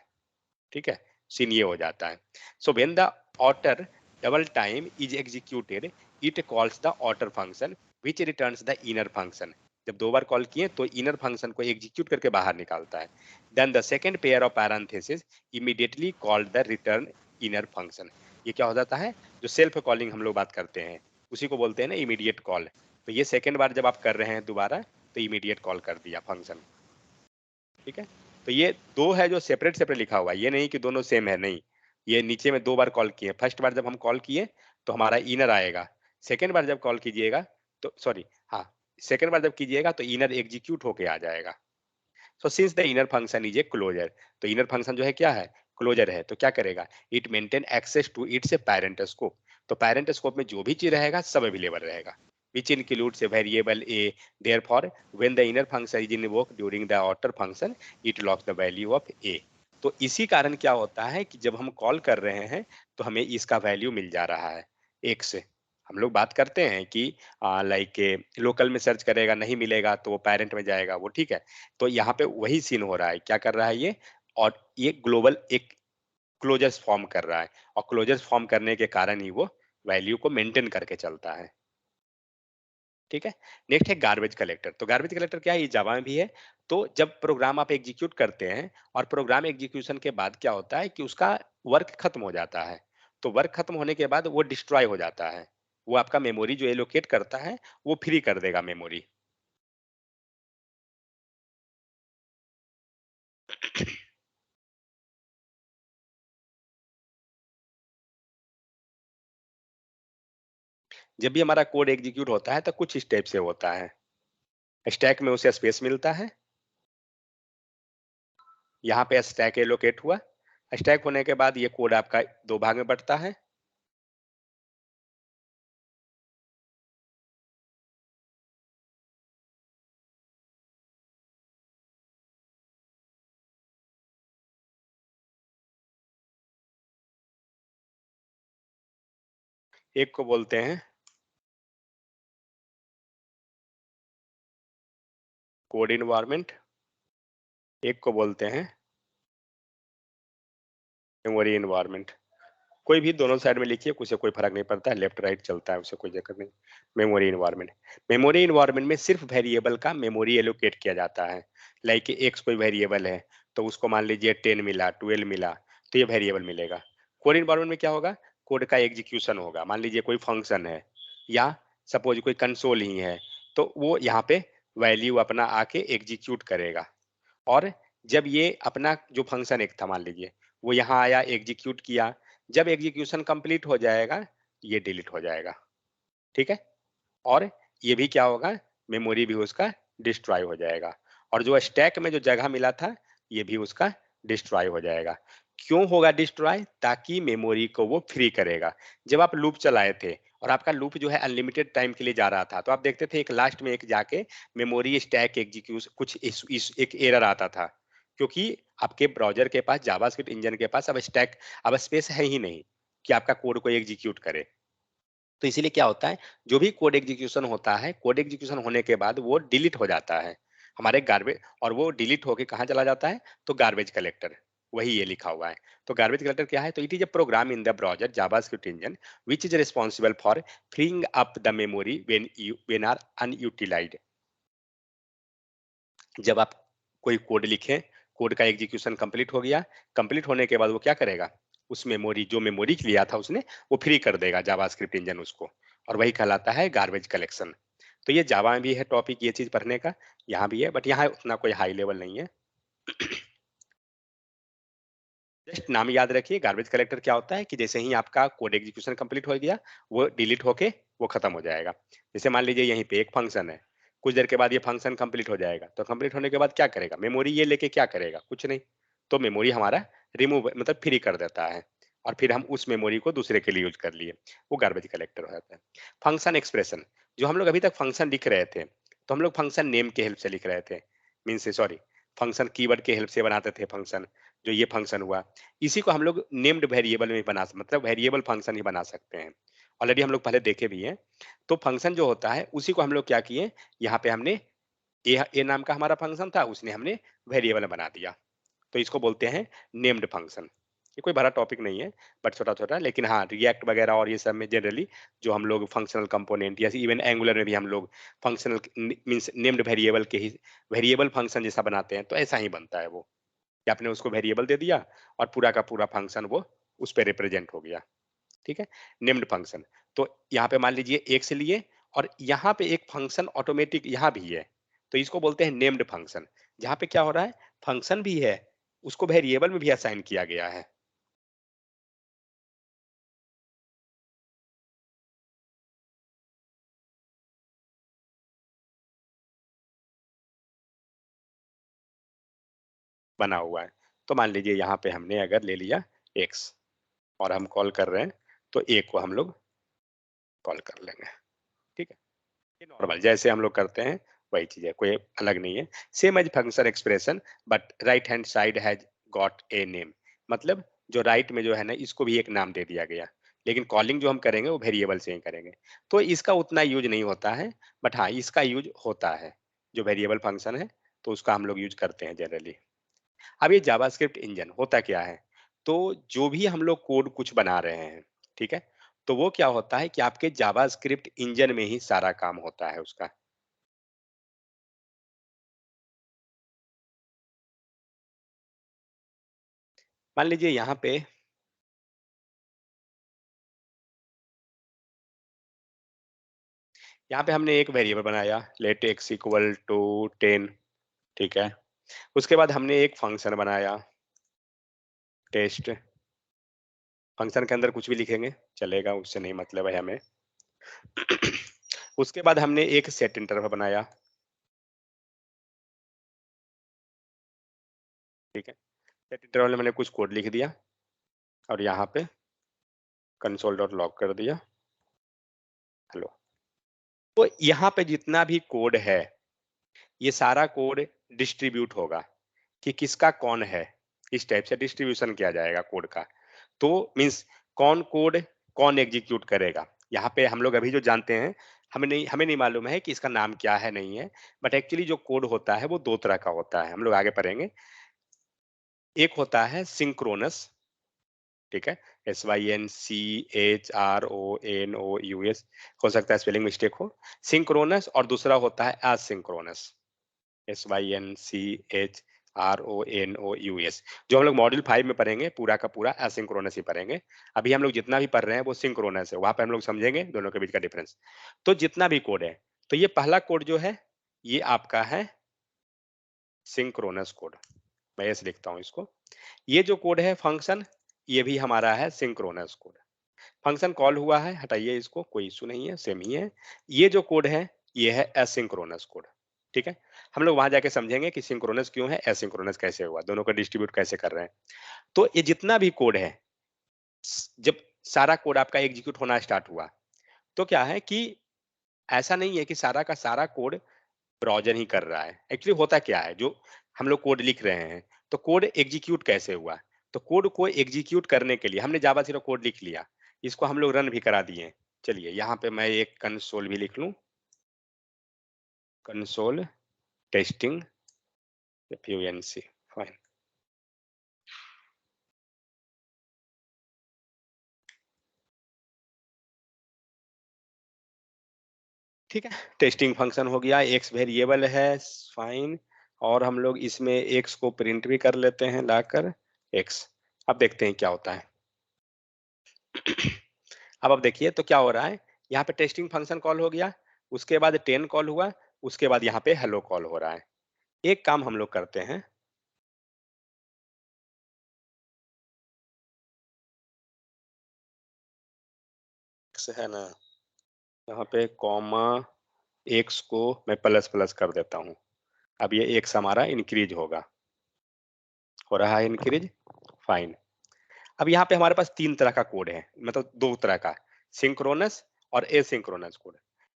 ठीक है, सीन ये हो जाता है। So when the outer double time is executed, it calls the outer function which returns the inner function. जब दो बार कॉल किए तो इनर फंक्शन को एग्जीक्यूट करके बाहर निकालता है। Then the second pair of parenthesis immediately called the return inner function. ये क्या हो जाता है, जो सेल्फ कॉलिंग हम लोग बात करते हैं, उसी को बोलते हैं ना इमीडिएट कॉल। तो ये सेकेंड बार जब आप कर रहे हैं दोबारा, तो इमीडिएट कॉल कर दिया फंक्शन। ठीक है, तो ये दो है जो सेपरेट सेपरेट लिखा हुआ है, ये नहीं कि दोनों सेम है, नहीं। ये नीचे में दो बार कॉल किए, फर्स्ट बार जब हम कॉल किए तो हमारा इनर आएगा, सेकेंड बार जब कॉल कीजिएगा तो सॉरी, हाँ, सेकेंड बार जब कीजिएगा तो इनर एग्जीक्यूट होके आ जाएगा। So since the inner function is a closure, तो इनर फंक्शन जो है क्या है, क्लोजर है, तो क्या करेगा, it maintain access to its a parent scope. तो पैरेंट स्कोप में जो भी चीज रहेगा सब अवेलेबल रहेगा, which includes a variable a। Therefore, when the inner function is invoked during the outer function, it locks the value of a। तो इसी कारण क्या होता है कि जब हम कॉल कर रहे हैं तो हमें इसका वैल्यू मिल जा रहा है एक से। हम लोग बात करते हैं कि लाइक लोकल में सर्च करेगा, नहीं मिलेगा तो वो पेरेंट में जाएगा, वो ठीक है। तो यहाँ पे वही सीन हो रहा है, क्या कर रहा है ये, और ये ग्लोबल एक क्लोजर्स फॉर्म कर रहा है, और क्लोजर्स फॉर्म करने के कारण ही वो वैल्यू को मेंटेन करके चलता है। ठीक है, नेक्स्ट है गार्बेज कलेक्टर। तो गार्बेज कलेक्टर क्या है, ये जावा में भी है। तो जब प्रोग्राम आप एग्जीक्यूट करते हैं और प्रोग्राम एग्जीक्यूशन के बाद क्या होता है कि उसका वर्क खत्म हो जाता है, तो वर्क खत्म होने के बाद वो डिस्ट्रॉय हो जाता है, वो आपका मेमोरी जो एलोकेट करता है वो फ्री कर देगा मेमोरी। जब भी हमारा कोड एग्जीक्यूट होता है तो कुछ स्टेप से होता है। स्टैक में उसे स्पेस मिलता है, यहाँ पे स्टैक एलोकेट हुआ, स्टैक होने के बाद ये कोड आपका दो भाग में बंटता है। एक को बोलते हैं कोड इन्वायरमेंट, एक को बोलते हैं मेमोरी इन्वायरमेंट। कोई भी दोनों साइड में लिखिए, उसे कोई फर्क नहीं पड़ता है, लेफ्ट राइट चलता है, उसे कोई दिक्कत नहीं। मेमोरी इन्वायरमेंट, मेमोरी इन्वायरमेंट में सिर्फ वेरिएबल का मेमोरी एलोकेट किया जाता है। लाइक एक्स कोई वेरिएबल है, तो उसको मान लीजिए 10 मिला, 12 मिला, तो ये वेरिएबल मिलेगा। कोड इन्वायरमेंट में क्या होगा, कोड का एग्जीक्यूशन होगा। मान लीजिए कोई फंक्शन है या सपोज कोई कंसोल ही है, तो वो यहाँ पे वैल्यू अपना आके एग्जीक्यूट करेगा। और जब ये अपना जो फंक्शन एक था मान लीजिए, वो यहाँ आया एग्जीक्यूट किया, जब एग्जीक्यूशन कंप्लीट हो जाएगा ये डिलीट हो जाएगा। ठीक है, और ये भी क्या होगा, मेमोरी भी उसका डिस्ट्रॉय हो जाएगा, और जो स्टैक में जो जगह मिला था ये भी उसका डिस्ट्रॉय हो जाएगा। क्यों होगा डिस्ट्रॉय, ताकि मेमोरी को वो फ्री करेगा। जब आप लूप चलाए थे और आपका लूप जो है अनलिमिटेड टाइम के लिए जा रहा था, तो आप देखते थे एक लास्ट में एक जाके मेमोरी स्टैक एग्जीक्यूट कुछ एक एरर आता था, क्योंकि आपके ब्राउजर के पास, जावास्क्रिप्ट इंजन के पास अब स्टैक, अब स्पेस है ही नहीं कि आपका कोड को एग्जीक्यूट करे। तो इसीलिए क्या होता है, जो भी कोड एग्जीक्यूशन होता है, कोड एग्जीक्यूशन होने के बाद वो डिलीट हो जाता है हमारे गार्बेज, और वो डिलीट होके कहाँ चला जाता है, तो गार्बेज कलेक्टर। वही ये लिखा हुआ है। तो गार्बेज कलेक्टर क्या है, तो it is a program in the browser JavaScript engine which is responsible for freeing up the memory when are unutilised. जब आप कोई कोड लिखें, कोड का एग्जीक्यूशन कंप्लीट हो गया, कंप्लीट होने के बाद वो क्या करेगा, उस मेमोरी, जो मेमोरी लिया था उसने, वो फ्री कर देगा जावास्क्रिप्ट इंजन उसको, और वही कहलाता है गार्बेज कलेक्शन। तो ये जावा में भी है टॉपिक ये चीज पढ़ने का, यहाँ भी है, बट यहाँ उतना कोई हाई लेवल नहीं है। जस्ट नाम याद रखिए, गार्बेज कलेक्टर क्या होता है कि जैसे ही आपका कोड एग्जीक्यूशन कंप्लीट हो गया, वो डिलीट होके वो खत्म हो जाएगा। जैसे मान लीजिए यहीं पे एक फंक्शन है, कुछ देर के बाद ये फंक्शन कंप्लीट हो जाएगा, तो कंप्लीट होने के बाद क्या करेगा, मेमोरी ये लेके क्या करेगा, कुछ नहीं। तो मेमोरी हमारा रिमूव मतलब फ्री कर देता है, और फिर हम उस मेमोरी को दूसरे के लिए यूज कर लिए, वो गार्बेज कलेक्टर हो जाता है। फंक्शन एक्सप्रेशन, जो हम लोग अभी तक फंक्शन लिख रहे थे, तो हम लोग फंक्शन नेम के हेल्प से लिख रहे थे, मीन्स सॉरी, फंक्शन कीवर्ड के हेल्प से बनाते थे फंक्शन। जो ये फंक्शन हुआ, इसी को हम लोग नेम्ड वेरिएबल में बना, मतलब वेरिएबल फंक्शन ही बना सकते हैं। ऑलरेडी हम लोग पहले देखे भी हैं। तो फंक्शन जो होता है उसी को हम लोग क्या किए, यहाँ पे हमने ए नाम का हमारा फंक्शन था, उसने हमने वेरिएबल बना दिया, तो इसको बोलते हैं नेम्ड फंक्शन। ये कोई बड़ा टॉपिक नहीं है, बट छोटा छोटा, लेकिन हाँ रिएक्ट वगैरह और ये सब में जनरली जो हम लोग फंक्शनल कंपोनेंट, या इवन एंगुलर में भी हम लोग फंक्शनल मीन्स नेम्ड वेरिएबल के ही वेरिएबल फंक्शन जैसा बनाते हैं, तो ऐसा ही बनता है वो, कि आपने उसको वेरिएबल दे दिया और पूरा का पूरा फंक्शन वो उस पे रिप्रेजेंट हो गया। ठीक है, नेम्ड फंक्शन। तो यहाँ पे मान लीजिए एक से लिए, और यहाँ पे एक फंक्शन ऑटोमेटिक यहाँ भी है, तो इसको बोलते हैं नेम्ड फंक्शन। जहाँ पे क्या हो रहा है, फंक्शन भी है, उसको वेरिएबल में भी असाइन किया गया है। बना हुआ है। तो मान लीजिए यहाँ पे हमने अगर ले लिया एक्स, और हम कॉल कर रहे हैं, तो ए को हम लोग कॉल कर लेंगे। ठीक है, ये नॉर्मल जैसे हम लोग करते हैं वही चीज है, कोई अलग नहीं है। Same as function expression, but right hand side has got a name, मतलब जो राइट में जो है ना, इसको भी एक नाम दे दिया गया, लेकिन कॉलिंग जो हम करेंगे वो वेरिएबल से ही करेंगे। तो इसका उतना यूज नहीं होता है, बट हाँ इसका यूज होता है, जो वेरिएबल फंक्शन है, तो उसका हम लोग यूज करते हैं जनरली। अब ये जावास्क्रिप्ट इंजन होता क्या है, तो जो भी हम लोग कोड कुछ बना रहे हैं, ठीक है, तो वो क्या होता है कि आपके जावास्क्रिप्ट इंजन में ही सारा काम होता है उसका। मान लीजिए यहाँ पे हमने एक वेरिएबल बनाया, लेट एक्स इक्वल टू 10। ठीक है, उसके बाद हमने एक फंक्शन बनाया टेस्ट, फंक्शन के अंदर कुछ भी लिखेंगे चलेगा, उससे नहीं मतलब है हमें। उसके बाद हमने एक सेट इंटरवल बनाया। ठीक है, सेट इंटरवल में मैंने कुछ कोड लिख दिया, और यहाँ पे कंसोल डॉट लॉग कर दिया, हेलो। तो यहाँ पे जितना भी कोड है, ये सारा कोड डिस्ट्रीब्यूट होगा, कि किसका कौन है, इस टाइप से डिस्ट्रीब्यूशन किया जाएगा कोड का। तो मीन्स कौन कोड कौन एग्जीक्यूट करेगा, यहाँ पे हम लोग अभी जो जानते हैं, हमें नहीं मालूम है कि इसका नाम क्या है, नहीं है, बट एक्चुअली जो कोड होता है वो 2 तरह का होता है, हम लोग आगे पढ़ेंगे। एक होता है सिंक्रोनस, ठीक है? SYNCHRONOUS, हो सकता है स्पेलिंग मिस्टेक हो। सिंक्रोनस, और दूसरा होता है एसिंक्रोनस, SYNCHRONOUS, जो हम लोग मॉड्यूल 5 में पढ़ेंगे, पूरा का पूरा एसिंक्रोनस ही पढ़ेंगे। अभी हम लोग जितना भी पढ़ रहे हैं वो सिंक्रोनस है, वहाँ पे हम लोग समझेंगे दोनों के बीच का डिफरेंस। तो जितना भी कोड है, तो ये पहला कोड जो है, ये आपका है सिंक्रोनस कोड। मैं ऐसे लिखता हूँ इसको। ये जो कोड है फंक्शन, ये भी हमारा है सिंक्रोनस कोड। फंक्शन कॉल हुआ है, हटाइए इसको, कोई इश्यू नहीं है, सेम ही है। ये जो कोड है, ये है एसिंक्रोनस कोड, ठीक है? हम लोग वहां जाके समझेंगे कि सिंक्रोनस क्यों है, एसिंक्रोनस कैसे हुआ, दोनों को डिस्ट्रीब्यूट कैसे कर रहे हैं। तो ये जितना भी कोड है, जब सारा कोड आपका एग्जीक्यूट होना स्टार्ट हुआ, तो क्या है कि ऐसा नहीं है कि सारा का सारा कोड ब्राउज़र ही कर रहा है। एक्चुअली होता क्या है, जो हम लोग कोड लिख रहे हैं, तो कोड एग्ज़ीक्यूट कैसे हुआ? तो कोड को एग्ज़ीक्यूट करने के लिए हमने जावा सिर्फ कोड लिख लिया, इसको हम लोग रन भी करा दिए। चलिए यहाँ पे मैं एक कंसोल भी लिख लूँ, कंसोल टेस्टिंग FUNC, फाइन। ठीक है, टेस्टिंग फंक्शन हो गया, एक्स वेरिएबल है, फाइन। और हम लोग इसमें एक्स को प्रिंट भी कर लेते हैं लाकर एक्स। अब देखते हैं क्या होता है। अब देखिए तो क्या हो रहा है, यहाँ पे टेस्टिंग फंक्शन कॉल हो गया, उसके बाद 10 कॉल हुआ, उसके बाद यहाँ पे हेलो कॉल हो रहा है। एक काम हम लोग करते हैं, X है ना, यहाँ पे कॉमा एक्स को मैं प्लस प्लस कर देता हूँ। अब ये एक्स हमारा इंक्रीज होगा, हो रहा है इंक्रीज, फाइन। अब यहाँ पे हमारे पास 3 तरह का कोड है, मतलब 2 तरह का, सिंक्रोनस और एसिंक्रोनस कोड।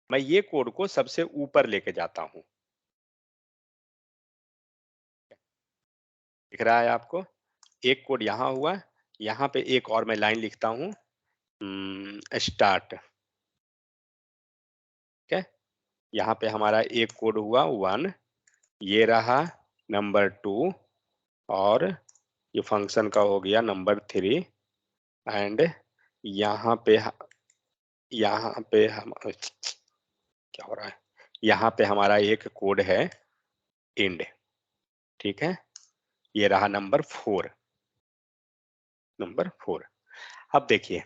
मैं ये कोड को सबसे ऊपर लेके जाता हूँ, दिख रहा है आपको? एक कोड यहाँ हुआ, यहाँ पे एक और मैं लाइन लिखता हूँ, स्टार्ट, ठीक है? यहाँ पे हमारा एक कोड हुआ 1, ये रहा नंबर 2, और ये फंक्शन का हो गया नंबर 3, एंड यहाँ पे यहाँ पे हम क्या हो रहा है, यहाँ पे हमारा एक कोड है एंड, ठीक है? ये रहा नंबर 4, नंबर 4। अब देखिए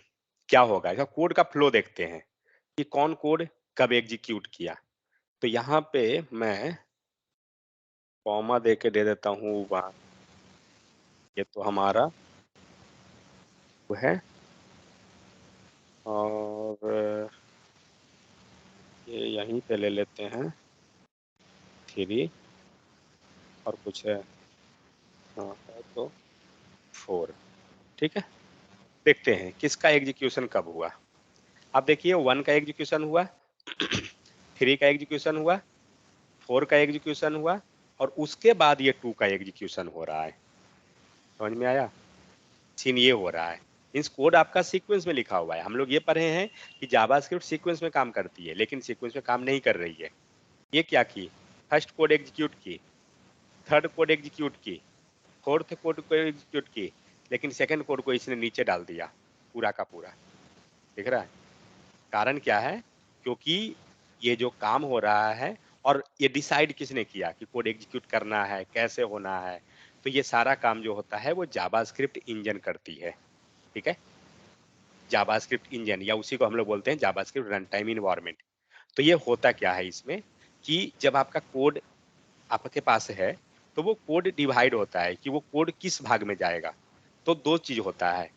क्या होगा, इसका कोड का फ्लो देखते हैं कि कौन कोड कब एग्जीक्यूट किया। तो यहाँ पे मैं कॉमा दे के दे देता हूँ 1, ये तो हमारा वो है, और ये यहीं पे ले लेते हैं 3, और कुछ है, हाँ है तो 4, ठीक है? देखते हैं किसका एग्जीक्यूशन कब हुआ। अब देखिए 1 का एग्जीक्यूशन हुआ, 3 का एग्जीक्यूशन हुआ, 4 का एग्जीक्यूशन हुआ, और उसके बाद ये 2 का एग्जीक्यूशन हो रहा है। समझ में आया? सीन ये हो रहा है, मीन्स कोड आपका सीक्वेंस में लिखा हुआ है। हम लोग ये पढ़े हैं कि जावास्क्रिप्ट सीक्वेंस में काम करती है, लेकिन सीक्वेंस में काम नहीं कर रही है। ये क्या की, फर्स्ट कोड एग्जीक्यूट की, थर्ड कोड एग्जीक्यूट की, फोर्थ कोड को एग्जीक्यूट की, लेकिन सेकंड कोड को इसने नीचे डाल दिया, पूरा का पूरा। दिख रहा है? कारण क्या है? क्योंकि ये जो काम हो रहा है, और ये डिसाइड किसने किया कि कोड एग्जीक्यूट करना है, कैसे होना है, तो ये सारा काम जो होता है वो जावास्क्रिप्ट इंजन करती है, ठीक है? जावास्क्रिप्ट इंजन, या उसी को हम लोग बोलते हैं जावास्क्रिप्ट रन टाइम इन्वायरमेंट। तो ये होता क्या है इसमें, कि जब आपका कोड आपके पास है, तो वो कोड डिवाइड होता है कि वो कोड किस भाग में जाएगा। तो 2 चीज़ होता है,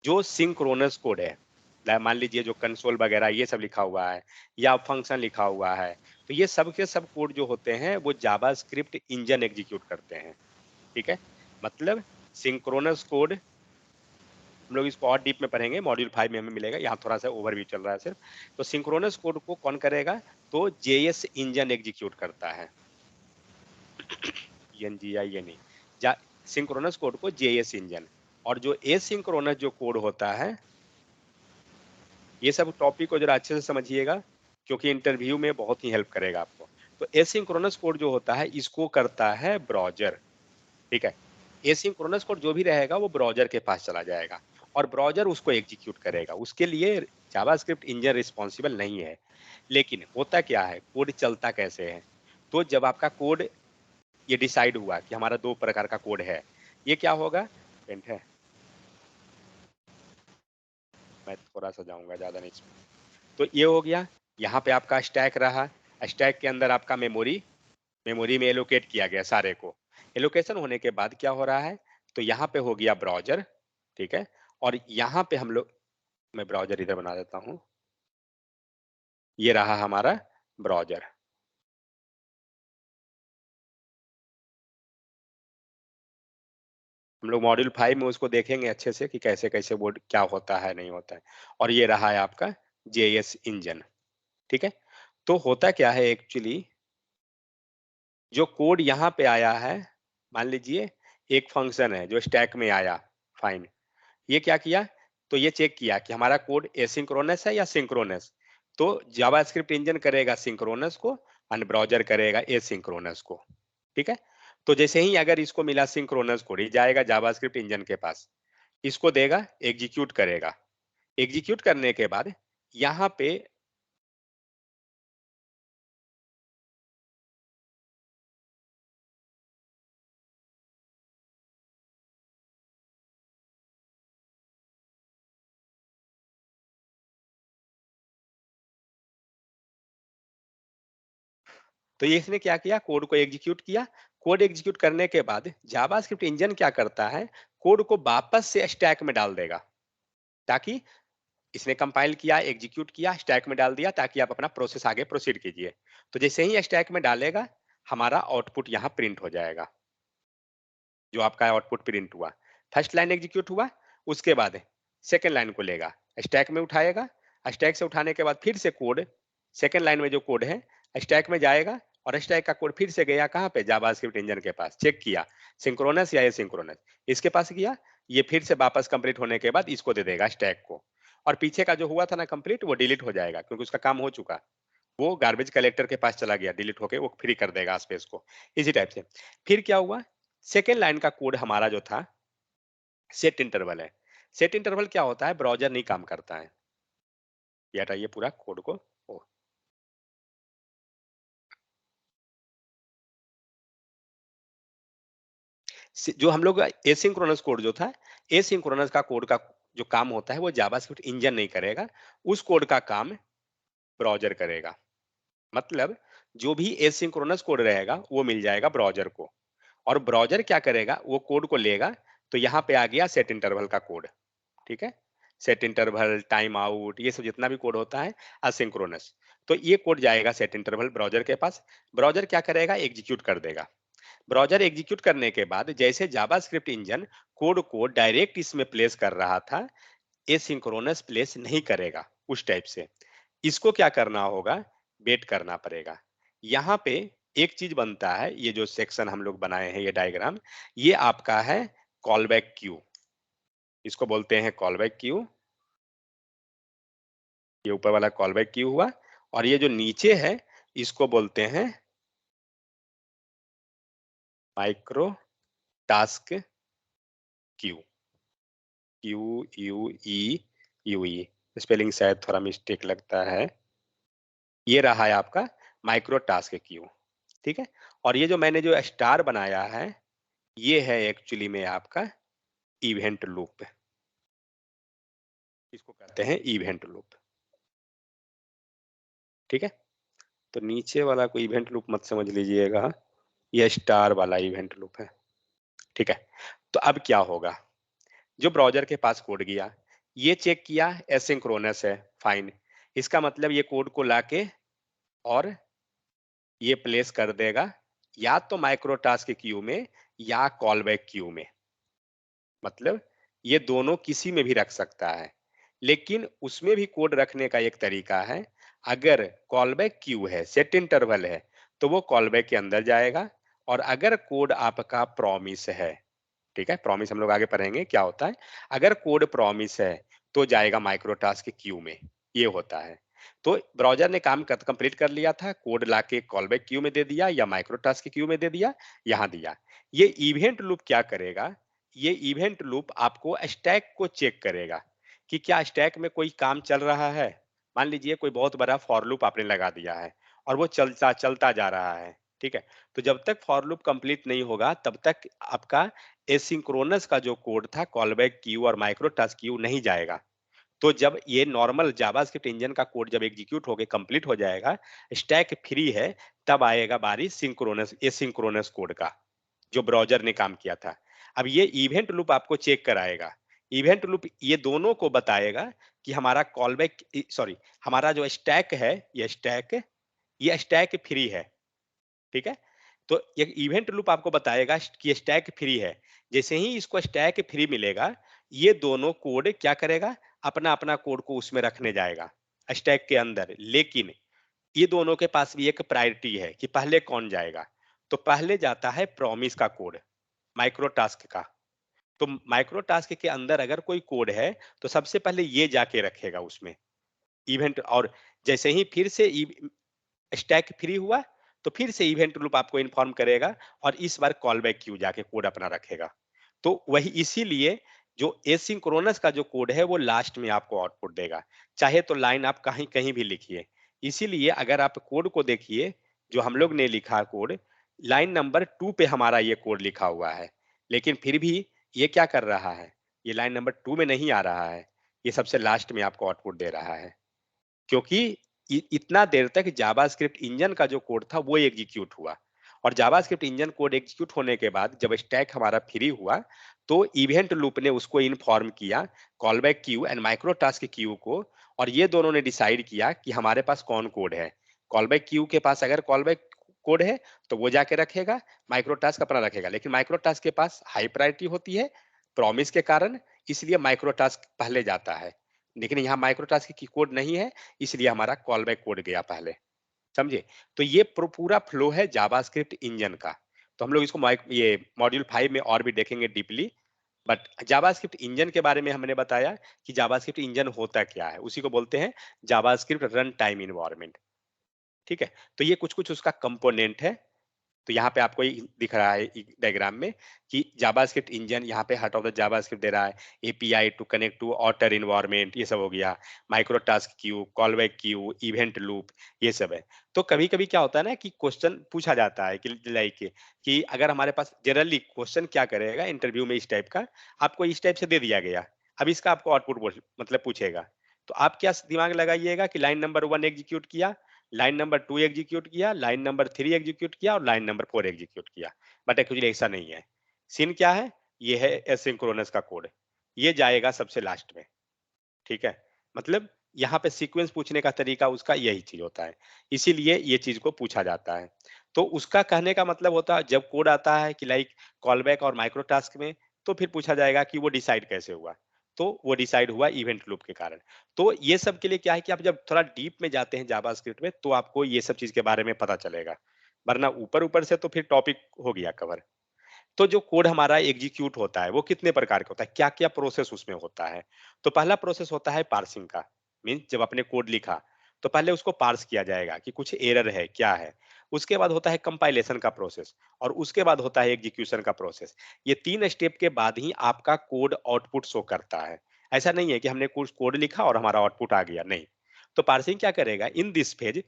जो सिंक्रोनस कोड है, मान लीजिए जो कंसोल वगैरह ये सब लिखा हुआ है, या फंक्शन लिखा हुआ है, तो ये सब के सब कोड जो होते हैं वो जावास्क्रिप्ट इंजन एग्जीक्यूट करते हैं, ठीक है? मतलब सिंक्रोनस कोड, हम लोग इसको और डीप में पढ़ेंगे, मॉड्यूल 5 में हमें मिलेगा, यहाँ थोड़ा सा ओवरव्यू चल रहा है सिर्फ। तो सिंक्रोनस कोड को कौन करेगा, तो जेएस इंजन एग्जीक्यूट करता है, ENGINE, जा सिंक्रोनस कोड को जेएस इंजन। और जो एसिंक्रोनस जो कोड होता है, ये सब टॉपिक को जरा अच्छे से समझिएगा, क्योंकि इंटरव्यू में बहुत ही हेल्प करेगा आपको। तो एसिंक्रोनस कोड जो होता है इसको करता है ब्राउज़र, ठीक है? एसिंक्रोनस कोड जो भी रहेगा वो ब्राउज़र के पास चला जाएगा और ब्राउज़र उसको एग्ज़ीक्यूट करेगा। उसके लिए जावास्क्रिप्ट इंजन रिस्पॉन्सिबल नहीं है। लेकिन होता क्या है, कोड चलता कैसे है? तो जब आपका कोड ये डिसाइड हुआ कि हमारा 2 प्रकार का कोड है, ये क्या होगा? पेंट है, मैं थोड़ा-सा जाऊँगा, ज़्यादा नहीं इसमें। तो ये हो गया, यहाँ पे आपका स्टैक रहा, स्टैक के अंदर आपका मेमोरी में एलोकेट किया गया सारे को। एलोकेशन होने के बाद क्या हो रहा है, तो यहाँ पे हो गया ब्राउज़र, ठीक है? और यहाँ पे हम लोग, मैं ब्राउज़र इधर बना देता हूँ, ये रहा हमारा ब्राउज़र। हम लोग मॉड्यूल 5 में उसको देखेंगे अच्छे से कि कैसे-कैसे वो क्या होता है, नहीं होता है। और ये रहा है आपका जेएस इंजन, ठीक है? तो होता क्या है एक्चुअली, जो कोड यहाँ पे आया है, मान लीजिए एक फंक्शन है जो स्टैक में आया, फाइन। ये क्या किया, तो ये चेक किया कि हमारा कोड एसिंक्रोनस है या सिंक्रोनस। तो जावास्क्रिप्ट इंजन करेगा सिंक्रोनस को और ब्राउज़र करेगा एसिंक्रोनस को, ठीक है? तो जैसे ही अगर इसको मिला सिंक्रोनस कोड, ये जाएगा जावास्क्रिप्ट इंजन के पास, इसको देगा, एग्जीक्यूट करेगा। एग्जीक्यूट करने के बाद यहाँ पे, तो ये इसने क्या किया, कोड को एग्जीक्यूट किया। कोड एग्जीक्यूट करने के बाद जावास्क्रिप्ट इंजन क्या करता है, कोड को वापस से स्टैक में डाल देगा, ताकि इसने कंपाइल किया, एग्जीक्यूट किया, स्टैक में डाल दिया, ताकि आप अपना प्रोसेस आगे प्रोसीड कीजिए। तो जैसे ही स्टैक में डालेगा, हमारा आउटपुट यहाँ प्रिंट हो जाएगा। जो आपका आउटपुट प्रिंट हुआ, फर्स्ट लाइन एग्जीक्यूट हुआ, उसके बाद सेकंड लाइन को लेगा, स्टैक में उठाएगा, स्टैक से उठाने के बाद फिर से कोड, सेकंड लाइन में जो कोड है स्टैक में जाएगा, और स्टैक का कोड फिर से गया कहाँ पे, जावास्क्रिप्ट इंजन के पास, चेक किया सिंक्रोनस या एसिंक्रोनस, इसके पास गया, ये फिर से वापस कंप्लीट होने के बाद इसको दे देगा स्टैक को, और पीछे का जो हुआ था ना कंप्लीट, वो डिलीट हो जाएगा, क्योंकि उसका काम हो चुका, वो गार्बेज कलेक्टर के पास चला गया, डिलीट होके वो फ्री कर देगा स्पेस को। इसी टाइप से फिर क्या हुआ, सेकेंड लाइन का कोड हमारा जो था, सेट इंटरवल है। सेट इंटरवल क्या होता है, ब्राउज़र नहीं काम करता है। ये हटाइए पूरा कोड को। ओ, जो हम लोग एसिंक्रोनस कोड जो था, एसिंक्रोनस का कोड का जो काम होता है वो जावास्क्रिप्ट इंजन नहीं करेगा, उस कोड का काम ब्राउज़र करेगा। मतलब जो भी एसिंक्रोनस कोड रहेगा वो मिल जाएगा ब्राउज़र को, और ब्राउज़र क्या करेगा, वो कोड को लेगा। तो यहाँ पे आ गया सेट इंटरवल का कोड, ठीक है? सेट इंटरवल, टाइम आउट, ये सब जितना भी कोड होता है असिंक्रोनस, तो ये कोड जाएगा सेट इंटरवल ब्राउज़र के पास। ब्राउज़र क्या करेगा, एग्जीक्यूट कर देगा। ब्राउज़र एग्जीक्यूट करने के बाद जैसे जावास्क्रिप्ट इंजन कोड को डायरेक्ट इसमें प्लेस कर रहा था, एसिंक्रोनस प्लेस नहीं करेगा उस टाइप से। इसको क्या करना होगा, वेट करना पड़ेगा। यहाँ पे एक चीज बनता है, ये जो सेक्शन हम लोग बनाए हैं, ये डायग्राम, ये आपका है कॉलबैक क्यू, इसको बोलते हैं कॉलबैक क्यू। ये ऊपर वाला कॉलबैक क्यू हुआ, और ये जो नीचे है इसको बोलते हैं micro task Q, Q U E U ई, स्पेलिंग शायद थोड़ा मिस्टेक लगता है। ये रहा है आपका माइक्रो टास्क क्यू, ठीक है? और ये जो मैंने जो स्टार बनाया है, ये है एक्चुअली में आपका इवेंट लूप, इसको कहते हैं इवेंट लूप, ठीक है? तो नीचे वाला को इवेंट लूप मत समझ लीजिएगा, ये स्टार वाला इवेंट लूप है, ठीक है? तो अब क्या होगा, जो ब्राउज़र के पास कोड गया, ये चेक किया एसिंक्रोनस है, फाइन। इसका मतलब ये कोड को लाके और ये प्लेस कर देगा या तो माइक्रो टास्क क्यू में या कॉलबैक क्यू में। मतलब ये दोनों किसी में भी रख सकता है, लेकिन उसमें भी कोड रखने का एक तरीका है। अगर कॉलबैक क्यू है, सेट इंटरवल है, तो वो कॉलबैक के अंदर जाएगा, और अगर कोड आपका प्रॉमिस है, ठीक है, प्रॉमिस हम लोग आगे पढ़ेंगे क्या होता है, अगर कोड प्रॉमिस है तो जाएगा माइक्रो टास्क क्यू में। ये होता है। तो ब्राउज़र ने काम कंप्लीट कर लिया था, कोड लाके कॉलबैक क्यू में दे दिया या माइक्रोटास्क क्यू में दे दिया, यहाँ दिया। ये इवेंट लूप क्या करेगा, ये इवेंट लूप आपको स्टैक को चेक करेगा कि क्या स्टैक में कोई काम चल रहा है। मान लीजिए कोई बहुत बड़ा फॉर लूप आपने लगा दिया है और वो चलता चलता जा रहा है, ठीक है? तो जब तक फॉर लूप कंप्लीट नहीं होगा, तब तक आपका एसिंक्रोनस का जो कोड था, कॉलबैक क्यू और माइक्रोटास्क क्यू नहीं जाएगा। तो जब ये नॉर्मल जावास्क्रिप्ट इंजन का कोड जब एग्जीक्यूट होके कंप्लीट हो जाएगा, स्टैक फ्री है, तब आएगा बारी सिंक्रोनस एसिंक्रोनस कोड का, जो ब्राउज़र ने काम किया था। अब ये इवेंट लूप आपको चेक कराएगा। इवेंट लूप ये दोनों को बताएगा कि हमारा कॉलबैक सॉरी, हमारा जो स्टैक है, ये स्टैक फ्री है। ठीक है? तो एक इवेंट लूप आपको बताएगा कि ये स्टैक फ्री है। जैसे ही इसको स्टैक फ्री मिलेगा, ये दोनों कोड क्या करेगा? अपना-अपना कोड को उसमें रखने जाएगा, स्टैक के अंदर। लेकिन ये दोनों के पास भी एक प्रायोरिटी है कि पहले कौन जाएगा। तो पहले जाता है प्रॉमिस का कोड, माइक्रो टास्क का। तो माइक्रो टास्क के अंदर अगर कोई कोड है, तो सबसे पहले ये जाके रखेगा उसमें, इवेंट। और जैसे ही फिर से स्टैक फ्री हुआ, तो फिर से इवेंट लूप आपको इन्फॉर्म करेगा और इस बार कॉल बैक क्यू जाके कोड अपना रखेगा। तो वही इसीलिए जो एसिंक्रोनस का जो कोड है वो लास्ट में आपको आउटपुट देगा, चाहे तो लाइन आप कहीं कहीं भी लिखिए। इसीलिए अगर आप कोड को देखिए, जो हम लोग ने लिखा कोड, लाइन नंबर 2 पे हमारा ये कोड लिखा हुआ है, लेकिन फिर भी ये क्या कर रहा है, ये लाइन नंबर 2 में नहीं आ रहा है, ये सबसे लास्ट में आपको आउटपुट दे रहा है। क्योंकि इतना देर तक जावास्क्रिप्ट इंजन का जो कोड था वो एग्जीक्यूट हुआ, और जावास्क्रिप्ट इंजन कोड एग्जीक्यूट होने के बाद जब स्टैक हमारा फ्री हुआ, तो इवेंट लूप ने उसको इन्फॉर्म किया, callback Q and micro task Q को, और ये दोनों ने डिसाइड किया कि हमारे पास कौन कोड है। कॉलबैक क्यू के पास अगर कॉलबैक कोड है तो वो जाके रखेगा, माइक्रो टास्क अपना रखेगा। लेकिन माइक्रो टास्क के पास हाई प्रायोरिटी होती है प्रॉमिस के कारण, इसलिए माइक्रो टास्क पहले जाता है। लेकिन यहाँ माइक्रो टास्क की कोड नहीं है, इसलिए हमारा कॉल बैक कोड गया पहले, समझे? तो ये पूरा फ्लो है जावास्क्रिप्ट इंजन का। तो हम लोग इसको ये मॉड्यूल 5 में और भी देखेंगे डीपली। बट जावास्क्रिप्ट इंजन के बारे में हमने बताया कि जावास्क्रिप्ट इंजन होता क्या है, उसी को बोलते हैं जावास्क्रिप्ट रन टाइम इन्वायरमेंट। ठीक है? तो ये कुछ कुछ उसका कंपोनेंट है। तो यहाँ पे आपको ये दिख रहा है डायग्राम में कि जावास्क्रिप्ट इंजन, यहाँ पे हार्ट ऑफ द जावास्क्रिप्ट दे रहा है, API to connect to outer environment, ये सब हो गया, micro task queue, callback queue, event loop, ये सब है। तो कभी कभी क्या होता है ना कि क्वेश्चन पूछा जाता है कि लाइक कि अगर हमारे पास जनरली क्वेश्चन क्या करेगा इंटरव्यू में, इस टाइप का आपको इस टाइप से दे दिया गया, अब इसका आपको आउटपुट मतलब पूछेगा, तो आप क्या दिमाग लगाइएगा कि लाइन नंबर 1 एग्जीक्यूट किया, लाइन नंबर 2 एग्जीक्यूट किया, लाइन नंबर 3 एग्जीक्यूट किया और लाइन नंबर 4 एग्जीक्यूट किया। बट एक्चुअली ऐसा नहीं है। सीन क्या है? ये है एसिंक्रोनस का कोड। ये जाएगा सबसे लास्ट में, ठीक है? मतलब यहाँ पे सीक्वेंस पूछने का तरीका उसका यही चीज़ होता है। इसीलिए ये चीज़ को पूछा जाता है। तो उसका कहने का मतलब होता है जब कोड आता है कि लाइक कॉलबैक और माइक्रो टास्क में, तो फिर पूछा जाएगा कि वो डिसाइड कैसे हुआ? तो वो डिसाइड हुआ इवेंट लूप के कारण। तो ये सब के लिए क्या है कि आप जब थोड़ा डीप में जाते हैं जावास्क्रिप्ट में, तो आपको ये सब चीज़ के बारे में पता चलेगा। वरना ऊपर-ऊपर से तो फिर टॉपिक हो गया कवर। तो जो कोड हमारा एग्जीक्यूट होता है वो कितने प्रकार का होता है, क्या-क्या प्रोसेस उसमें होता है? तो पहला प्रोसेस होता है पार्सिंग का। मीन्स जब आपने कोड लिखा, तो पहले उसको पार्स किया जाएगा कि कुछ एरर है, क्या है? उसके बाद होता है कंपाइलेशन का प्रोसेस, और उसके बाद होता है एग्जीक्यूशन का प्रोसेस। ये 3 स्टेप के बाद ही आपका कोड आउटपुट शो करता है। ऐसा नहीं है कि हमने कुछ कोड लिखा और हमारा आउटपुट आ गया, नहीं। तो पार्सिंग क्या करेगा, in this phase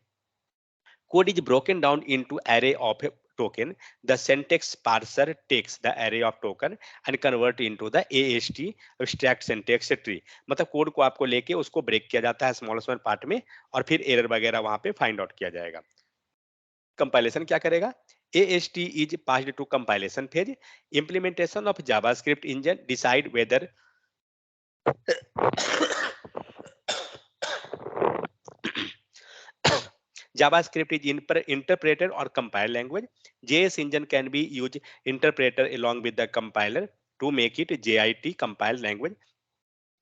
code is broken down into array of a token. The syntax parser takes the array of token and convert into the AST abstract syntax tree. मतलब code को आपको लेके उसको ब्रेक किया जाता है स्मॉल स्मॉल पार्ट में, और फिर एरर वगैरह वहां पे फाइंड आउट किया जाएगा। कंपाइलेशन क्या करेगा, AST is passed to compilation phase. Implementation of JavaScript engine decide whether JavaScript is interpreted or compiled language. JS engine can be used interpreter along with the compiler to make it JIT compiled language.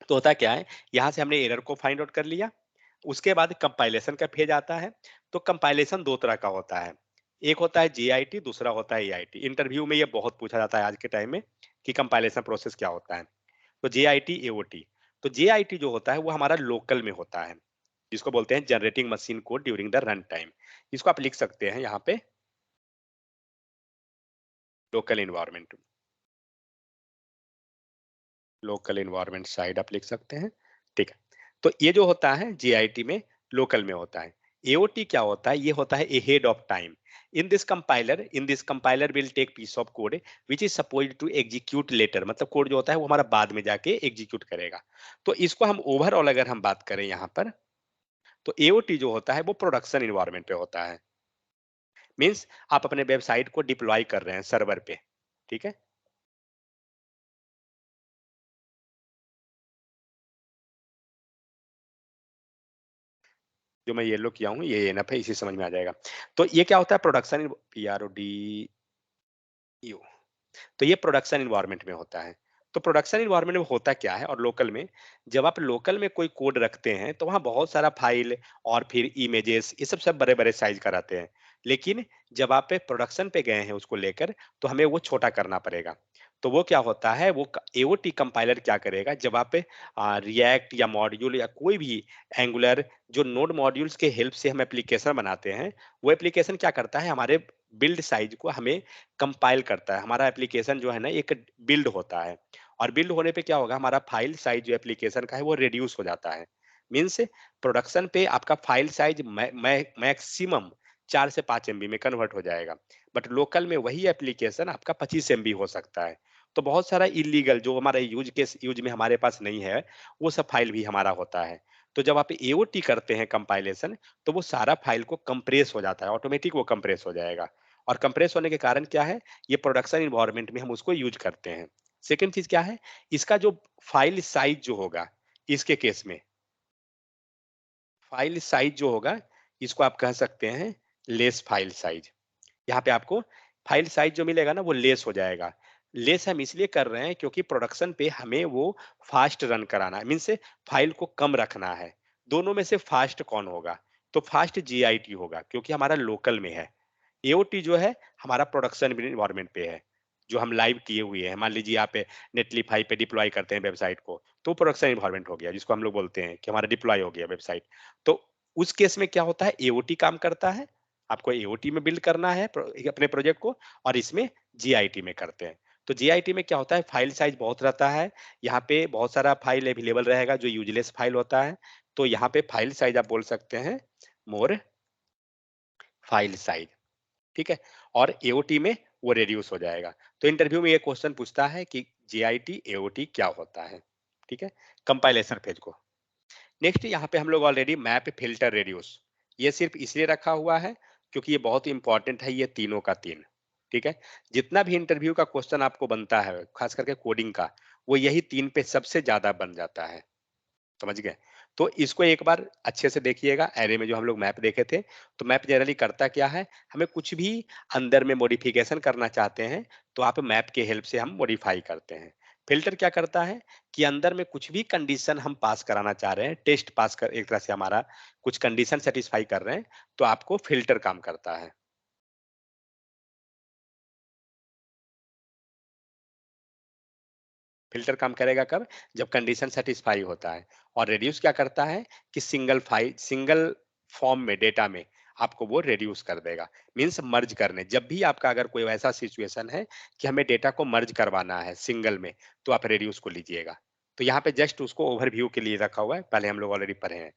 तो होता क्या है, यहाँ से हमने error को find out कर लिया, उसके बाद कंपाइलेशन का फेज आता है। तो कंपाइलेशन दो तरह का होता है, एक होता है JIT, दूसरा होता है AIT। इंटरव्यू में ये बहुत पूछा जाता है आज के टाइम में कि कंपाइलेशन प्रोसेस क्या होता है। तो JIT AOT, तो JIT जो होता है वो हमारा लोकल में होता है, जिसको बोलते हैं generating machine code during the run time. इसको आप लिख सकते हैं यहाँ पे local environment, local environment side आप लिख सकते हैं। ठीक है, तो ये जो होता है जीआईटी में लोकल में होता है। एओटी क्या होता है? ये होता है ahead of time। In this compiler will take piece of code which is supposed to execute later, मतलब कोड जो होता है वो हमारा बाद में जाके एग्जीक्यूट करेगा। तो इसको हम ओवरऑल अगर हम बात करें यहाँ पर, तो एओटी जो होता है वो प्रोडक्शन इन्वायरमेंट पे होता है। मीन्स आप अपने वेबसाइट को डिप्लॉय कर रहे हैं सर्वर पे, ठीक है। जो मैं येलो किया हूँ ये एनफ है, इसी समझ में आ जाएगा। तो ये क्या होता है? Production, PRODU। तो ये प्रोडक्शन इन्वायरमेंट में होता है। तो प्रोडक्शन इन्वायरमेंट में होता क्या है और लोकल में, जब आप लोकल में कोई कोड रखते हैं तो वहाँ बहुत सारा फाइल और फिर इमेजेस ये सब सब बड़े बड़े साइज का रहते हैं। लेकिन जब आप प्रोडक्शन पे गए हैं उसको लेकर, तो हमें वो छोटा करना पड़ेगा। तो वो क्या होता है, वो एओटी कंपाइलर क्या करेगा, जब आप रिएक्ट या मॉड्यूल या कोई भी एंगुलर जो नोड मॉड्यूल्स के हेल्प से हम एप्लीकेशन बनाते हैं, वो एप्लीकेशन क्या करता है, हमारे बिल्ड साइज को हमें कंपाइल करता है। हमारा एप्लीकेशन जो है ना एक बिल्ड होता है, और बिल्ड होने पे क्या होगा, हमारा फाइल साइज जो एप्लीकेशन का है वो रिड्यूस हो जाता है। मीन्स प्रोडक्शन पे आपका फाइल साइज मैक्सिमम 4 से 5 MB में कन्वर्ट हो जाएगा, बट लोकल में वही एप्लीकेशन आपका 25 MB हो सकता है। तो बहुत सारा इलीगल जो हमारा यूज में हमारे पास नहीं है, वो सब फाइल भी हमारा होता है। तो जब आप एओटी करते हैं कंपाइलेशन, तो वो सारा फाइल को कंप्रेस हो जाता है, ऑटोमेटिक वो कंप्रेस हो जाएगा। और कंप्रेस होने के कारण क्या है, ये प्रोडक्शन इन्वायरमेंट में हम उसको यूज करते हैं। सेकंड चीज क्या है, इसका जो फाइल साइज जो होगा, इसके केस में फाइल साइज जो होगा, इसको आप कह सकते हैं लेस फाइल साइज। यहाँ पे आपको फाइल साइज जो मिलेगा ना वो लेस हो जाएगा। लेस हम इसलिए कर रहे हैं क्योंकि प्रोडक्शन पे हमें वो फास्ट रन कराना है, मीन्स फाइल को कम रखना है। दोनों में से फास्ट कौन होगा? तो फास्ट जीआईटी होगा, क्योंकि हमारा लोकल में है। एओटी जो है हमारा प्रोडक्शन इन्वायरमेंट पे है, जो हम लाइव किए हुए हैं। मान लीजिए आप नेटलीफाई पे डिप्लॉय करते हैं वेबसाइट को, तो प्रोडक्शन इन्वायरमेंट हो गया, जिसको हम लोग बोलते हैं कि हमारा डिप्लॉय हो गया वेबसाइट। तो उस केस में क्या होता है, एओटी काम करता है। आपको एओटी में बिल्ड करना है अपने प्रोजेक्ट को, और इसमें जीआईटी में करते हैं। तो जीआईटी में क्या होता है, फाइल साइज बहुत रहता है। यहाँ पे बहुत सारा फाइल अवेलेबल रहेगा जो यूजलेस फाइल होता है। तो यहाँ पे फाइल साइज आप बोल सकते हैं मोर फाइल साइज, ठीक है। और एओटी में वो रिड्यूस हो जाएगा। तो इंटरव्यू में ये क्वेश्चन पूछता है कि जीआईटी एओटी क्या होता है, ठीक है, कंपाइलेशन फेज को। नेक्स्ट यहाँ पे हम लोग ऑलरेडी मैप फिल्टर रेडियस, ये सिर्फ इसलिए रखा हुआ है क्योंकि ये बहुत इंपॉर्टेंट है, ये तीनों का तीन, ठीक है। जितना भी इंटरव्यू का क्वेश्चन आपको बनता है खास करके कोडिंग का, वो यही तीन पे सबसे ज्यादा बन जाता है, समझ गए। तो इसको एक बार अच्छे से देखिएगा। एरे में जो हम लोग मैप देखे थे, तो मैप जनरली करता क्या है, हमें कुछ भी अंदर में मॉडिफिकेशन करना चाहते हैं, तो आप मैप के हेल्प से हम मॉडिफाई करते हैं। फिल्टर क्या करता है कि अंदर में कुछ भी कंडीशन हम पास कराना चाह रहे हैं, टेस्ट पास कर, एक तरह से हमारा कुछ कंडीशन सेटिस्फाई कर रहे हैं, तो आपको फिल्टर काम करता है। फिल्टर काम करेगा कब, जब कंडीशन सेटिस्फाई होता है। और रेड्यूस क्या करता है कि सिंगल फॉर्म में डेटा में आपको वो रेड्यूस कर देगा। मीन्स मर्ज करने, जब भी आपका अगर कोई ऐसा सिचुएशन है कि हमें डेटा को मर्ज करवाना है सिंगल में, तो आप रेड्यूस को लीजिएगा। तो यहाँ पे जस्ट उसको ओवरव्यू के लिए रखा हुआ है, पहले हम लोग ऑलरेडी पढ़े हैं।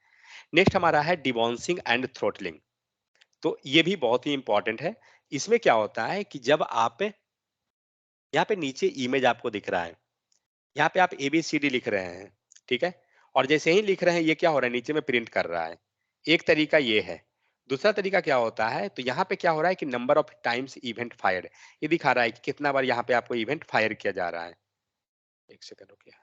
नेक्स्ट हमारा है डिबॉन्सिंग एंड थ्रोटलिंग। तो ये भी बहुत ही इंपॉर्टेंट है। इसमें क्या होता है कि जब आप यहाँ पे नीचे इमेज आपको दिख रहा है, यहाँ पे आप ABCD लिख रहे हैं, ठीक है? और जैसे ही लिख रहे हैं, ये क्या हो रहा है, नीचे में प्रिंट कर रहा है। एक तरीका ये है। दूसरा तरीका क्या होता है, तो यहाँ पे क्या हो रहा है कि number of times event fired, ये दिखा रहा है कि कितना बार यहाँ पे आपको इवेंट फायर किया जा रहा है। एक सेकंड रुकिए।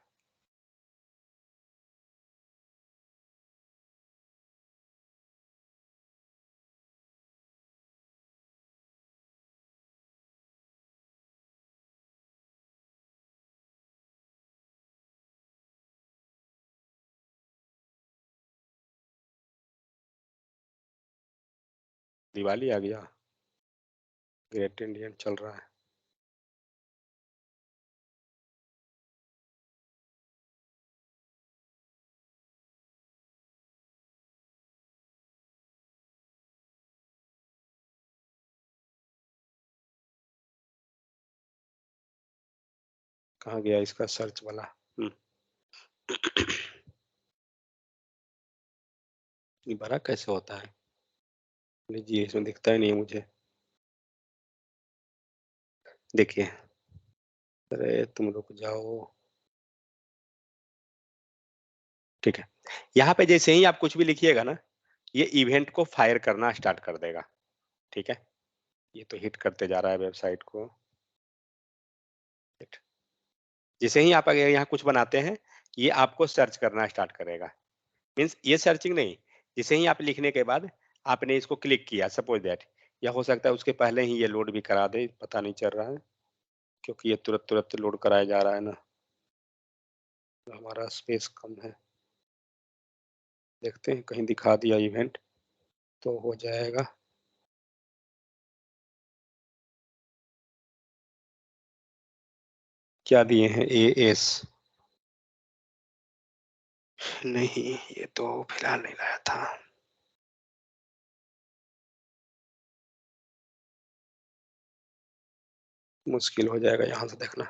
दिवाली आ गया, ग्रेट इंडियन चल रहा है। कहाँ गया इसका सर्च वाला? ये बड़ा कैसे होता है? लीजिए, इसमें दिखता ही नहीं है मुझे। देखिए, अरे तुम रुक जाओ। ठीक है। यहाँ पे जैसे ही आप कुछ भी लिखिएगा ना, ये इवेंट को फायर करना स्टार्ट कर देगा। ठीक है? ये तो हिट करते जा रहा है वेबसाइट को। हिट। जैसे ही आप अगर यहाँ कुछ बनाते हैं, ये आपको सर्च करना स्टार्ट करेगा। मीन्स ये सर्चिंग नहीं, जैसे ही आप लिखने के बाद आपने इसको क्लिक किया सपोज दैट, या हो सकता है उसके पहले ही ये लोड भी करा दे, पता नहीं चल रहा है, क्योंकि ये तुरंत तुरंत लोड कराया जा रहा है ना, तो हमारा स्पेस कम है। देखते हैं, कहीं दिखा दिया इवेंट तो हो जाएगा। क्या दिए हैं? A S? नहीं, ये तो फिलहाल नहीं लाया था। मुश्किल हो जाएगा यहाँ से देखना।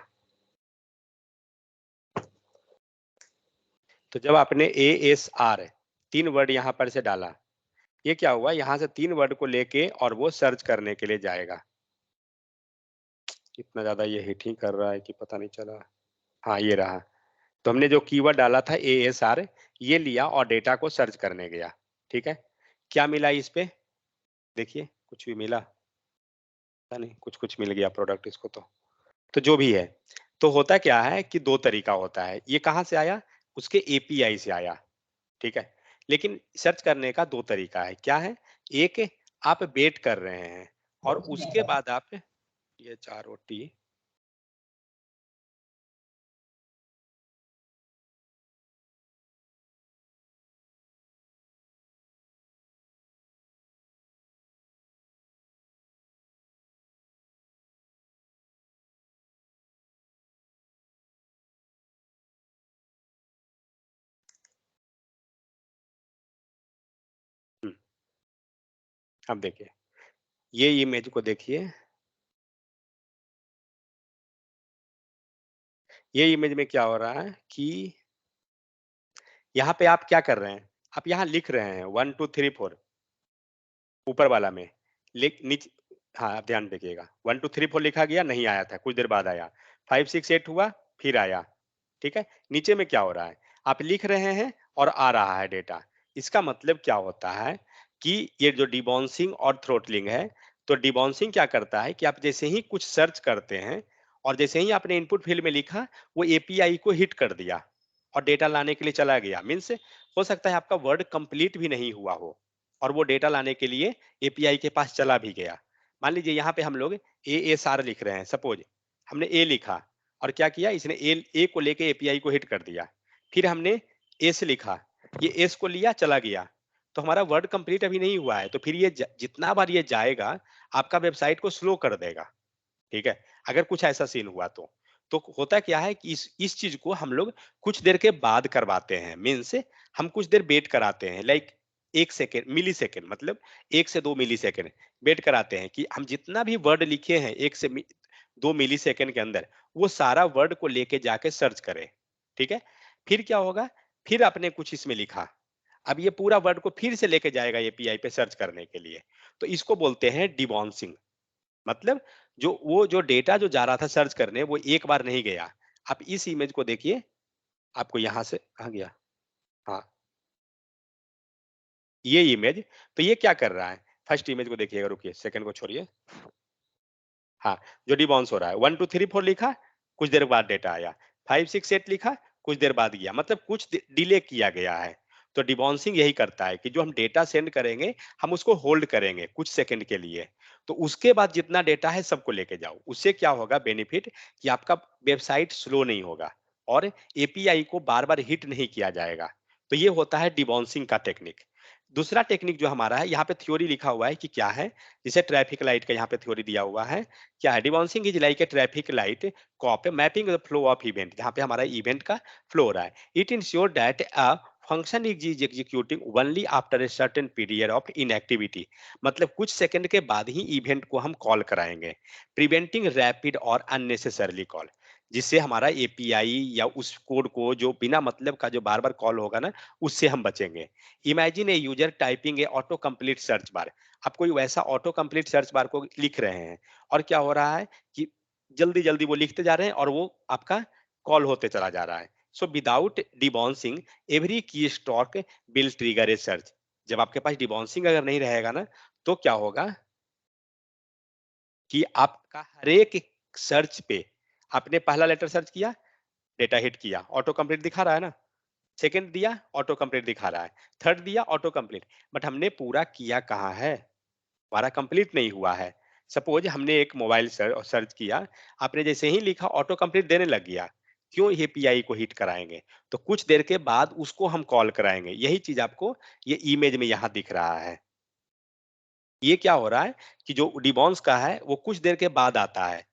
तो जब आपने ए एस आर 3 वर्ड यहाँ पर से डाला, ये क्या हुआ, यहाँ से 3 वर्ड को लेके और वो सर्च करने के लिए जाएगा। इतना ज़्यादा ये हिट ही कर रहा है कि पता नहीं चला। हाँ, ये रहा। तो हमने जो कीवर्ड डाला था एएसआर, ये लिया और डेटा को सर्च करने गया। ठीक है? क्या मिला इस पे? देखिए, कुछ भी मिला? पता नहीं, कुछ-कुछ मिल गया प्रोडक्ट इसको तो। तो जो भी है, तो होता क्या है कि 2 तरीका होता है। ये कहाँ से आया? उसके एपीआई से आया। ठीक है? लेकिन सर्च करने का 2 तरीका है। क्या है? एक, आप वेट कर रहे हैं और उसके बाद आप ये 4 रोटी। हुँ, अब देखिए, ये इमेज को देखिए, ये इमेज में क्या हो रहा है कि यहाँ पे आप क्या कर रहे हैं? आप यहाँ लिख रहे हैं 1 2 3 4 ऊपर वाला में। लेक नीच हाँ, आप ध्यान देखिएगा। 1 2 3 4 लिखा गया, नहीं आया था, कुछ देर बाद आया। 5 6 8 हुआ, फिर आया। ठीक है? नीचे में क्या हो रहा है? आप लिख रहे हैं और आ रहा है डेटा। इसका मतलब क्या होता है कि ये जो डिबॉन्सिंग और थ्रॉटलिंग है, तो डिबॉन्सिंग क्या करता है कि आप जैसे ही कुछ सर्च करते हैं और जैसे ही आपने इनपुट फील्ड में लिखा, वो एपीआई को हिट कर दिया और डेटा लाने के लिए चला गया। मीन्स हो सकता है आपका वर्ड कंप्लीट भी नहीं हुआ हो और वो डेटा लाने के लिए एपीआई के पास चला भी गया। मान लीजिए यहाँ पे हम लोग एएसआर लिख रहे हैं, सपोज हमने ए लिखा और क्या किया, इसने ए को लेके एपीआई को हिट कर दिया। फिर हमने एस लिखा, ये एस को लिया चला गया, तो हमारा वर्ड कंप्लीट अभी नहीं हुआ है, तो फिर ये जितना बार ये जाएगा आपका वेबसाइट को स्लो कर देगा। ठीक है? अगर कुछ ऐसा सीन हुआ तो होता क्या है कि इस चीज को हम लोग कुछ देर के बाद करवाते हैं। मीन्स हम कुछ देर वेट कराते हैं, लाइक 1 सेकंड, मिली सेकंड, मतलब 1 से 2 मिली सेकंड वेट कराते हैं कि हम जितना भी वर्ड लिखे हैं 1 से 2 मिली सेकंड के अंदर, वो सारा वर्ड को लेके जाके सर्च करें। ठीक है? फिर क्या होगा? फिर आपने कुछ इसमें लिखा, अब ये पूरा वर्ड को फिर से लेके जाएगा एपीआई पे सर्च करने के लिए। तो इसको बोलते हैं डिबॉन्सिंग। मतलब जो डेटा जो जा रहा था सर्च करने, वो एक बार नहीं गया। आप इस इमेज को देखिए, आपको यहाँ से कहाँ गया? हाँ, ये इमेज, तो ये क्या कर रहा है? फर्स्ट इमेज को देखिएगा, रुकिए, सेकंड को छोड़िए। हाँ, जो डिबाउंस हो रहा है, 1 2 3 4 लिखा, कुछ देर बाद डेटा आया। 5 6 8 लिखा, कुछ देर बाद गया, मतलब कुछ डिले किया गया है। तो डिबाउंसिंग यही करता है कि जो हम डेटा सेंड करेंगे, हम उसको होल्ड करेंगे कुछ सेकंड के लिए। तो उसके बाद जितना डेटा है सबको लेके जाओ। उससे क्या होगा बेनिफिट, कि आपका वेबसाइट स्लो नहीं होगा और एपीआई को बार-बार हिट नहीं किया जाएगा। तो ये होता है डिबाउंसिंग का टेक्निक। दूसरा टेक्निक जो हमारा है, यहाँ पे थ्योरी लिखा हुआ है कि क्या है, जैसे ट्रैफिक लाइट का यहाँ पे थ्योरी दिया हुआ है। क्या है? Debouncing is like a traffic light cop mapping the flow of event, जहाँ पे हमारा इवेंट का फ्लो हो रहा है। It ensure that a function is executing only after a certain period of inactivity, मतलब कुछ सेकंड के बाद ही इवेंट को हम कॉल कराएंगे, प्रिवेंटिंग रैपिड और अननेसेसरली कॉल। जिससे हमारा एपीआई या उस कोड को जो बिना मतलब का जो बार-बार कॉल होगा ना, उससे हम बचेंगे। Imagine a user typing A auto complete search bar. आप कोई वैसा ऑटो कंप्लीट सर्च बार को लिख रहे हैं और क्या हो रहा है कि जल्दी-जल्दी वो लिखते जा रहे हैं और वो आपका कॉल होते चला जा रहा है। So without debouncing every keystroke will trigger a search. जब आपके पास डिबॉन्सिंग अगर नहीं रहेगा ना, तो क्या होगा कि आपका हर एक सर्च पे आपने पहला लेटर सर्च किया, डेटा हिट किया, ऑटो कंप्लीट दिखा रहा है ना। सेकंड दिया, ऑटो कंप्लीट दिखा रहा है। थर्ड दिया, ऑटो कंप्लीट। बट हमने पूरा किया कहाँ है? हमारा कंप्लीट नहीं हुआ है। सपोज हमने एक मोबाइल सर्च किया, आपने जैसे ही लिखा ऑटो कंप्लीट देने लग गया। क्यों ये पीआई को हिट कराएंगे? तो कुछ देर के बाद उसको हम कॉल कराएंगे। यही चीज आपको ये इमेज में यहाँ दिख रहा है। ये क्या हो रहा है कि जो डिबॉन्स का है वो कुछ देर के बाद आता है।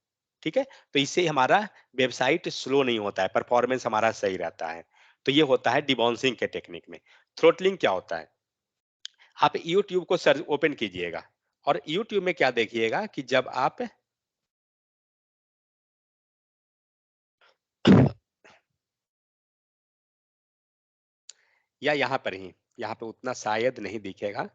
ठीक है, तो इससे हमारा वेबसाइट स्लो नहीं होता है, परफॉर्मेंस हमारा सही रहता है। तो ये होता है डिबॉन्सिंग के टेक्निक में। थ्रोटलिंग क्या होता है? आप यूट्यूब को सर्च ओपन कीजिएगा और यूट्यूब में क्या देखिएगा कि जब आप या यहाँ पर ही, यहाँ पे उतना शायद नहीं दिखेगा,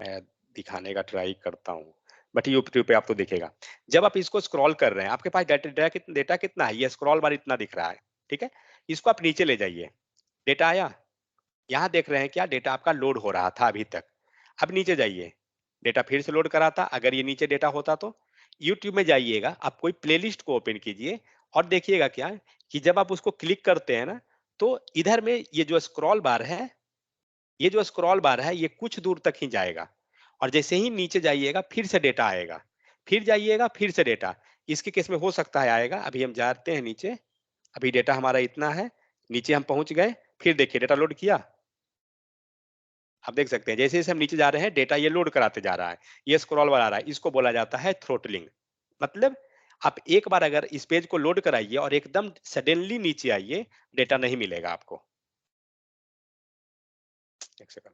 मैं दिखाने का ट्राई करता हूँ, बट यूट्यूब पे आपको दिखेगा। जब आप इसको स्क्रॉल कर रहे हैं, आपके पास डेटा कितना है, ये स्क्रॉल बार इतना दिख रहा है। ठीक है, इसको आप नीचे ले जाइए। डेटा आया, यहाँ देख रहे हैं क्या, डेटा आपका लोड हो रहा था अभी तक। अब नीचे जाइए, डेटा फिर से लोड करा था। अगर ये नीचे डेटा होता तो यूट्यूब में जाइएगा, आप कोई प्लेलिस्ट को ओपन कीजिए और देखिएगा क्या कि जब आप उसको क्लिक करते हैं ना, तो इधर में ये जो स्क्रॉल बार है ये कुछ दूर तक ही जाएगा और जैसे ही नीचे जाइएगा फिर से डेटा आएगा, फिर जाइएगा फिर से डेटा। इसके केस में हो सकता है आएगा। अभी हम जाते हैं नीचे, अभी डेटा हमारा इतना है, नीचे हम पहुंच गए, फिर देखिए डेटा लोड किया। आप देख सकते हैं जैसे जैसे हम नीचे जा रहे हैं डेटा ये लोड कराते जा रहा है, ये स्क्रॉल बार आ रहा है, इसको बोला जाता है थ्रोटलिंग। मतलब आप एक बार अगर इस पेज को लोड कराइए और एकदम सडनली नीचे आइए, डेटा नहीं मिलेगा आपको। एक सेकंड,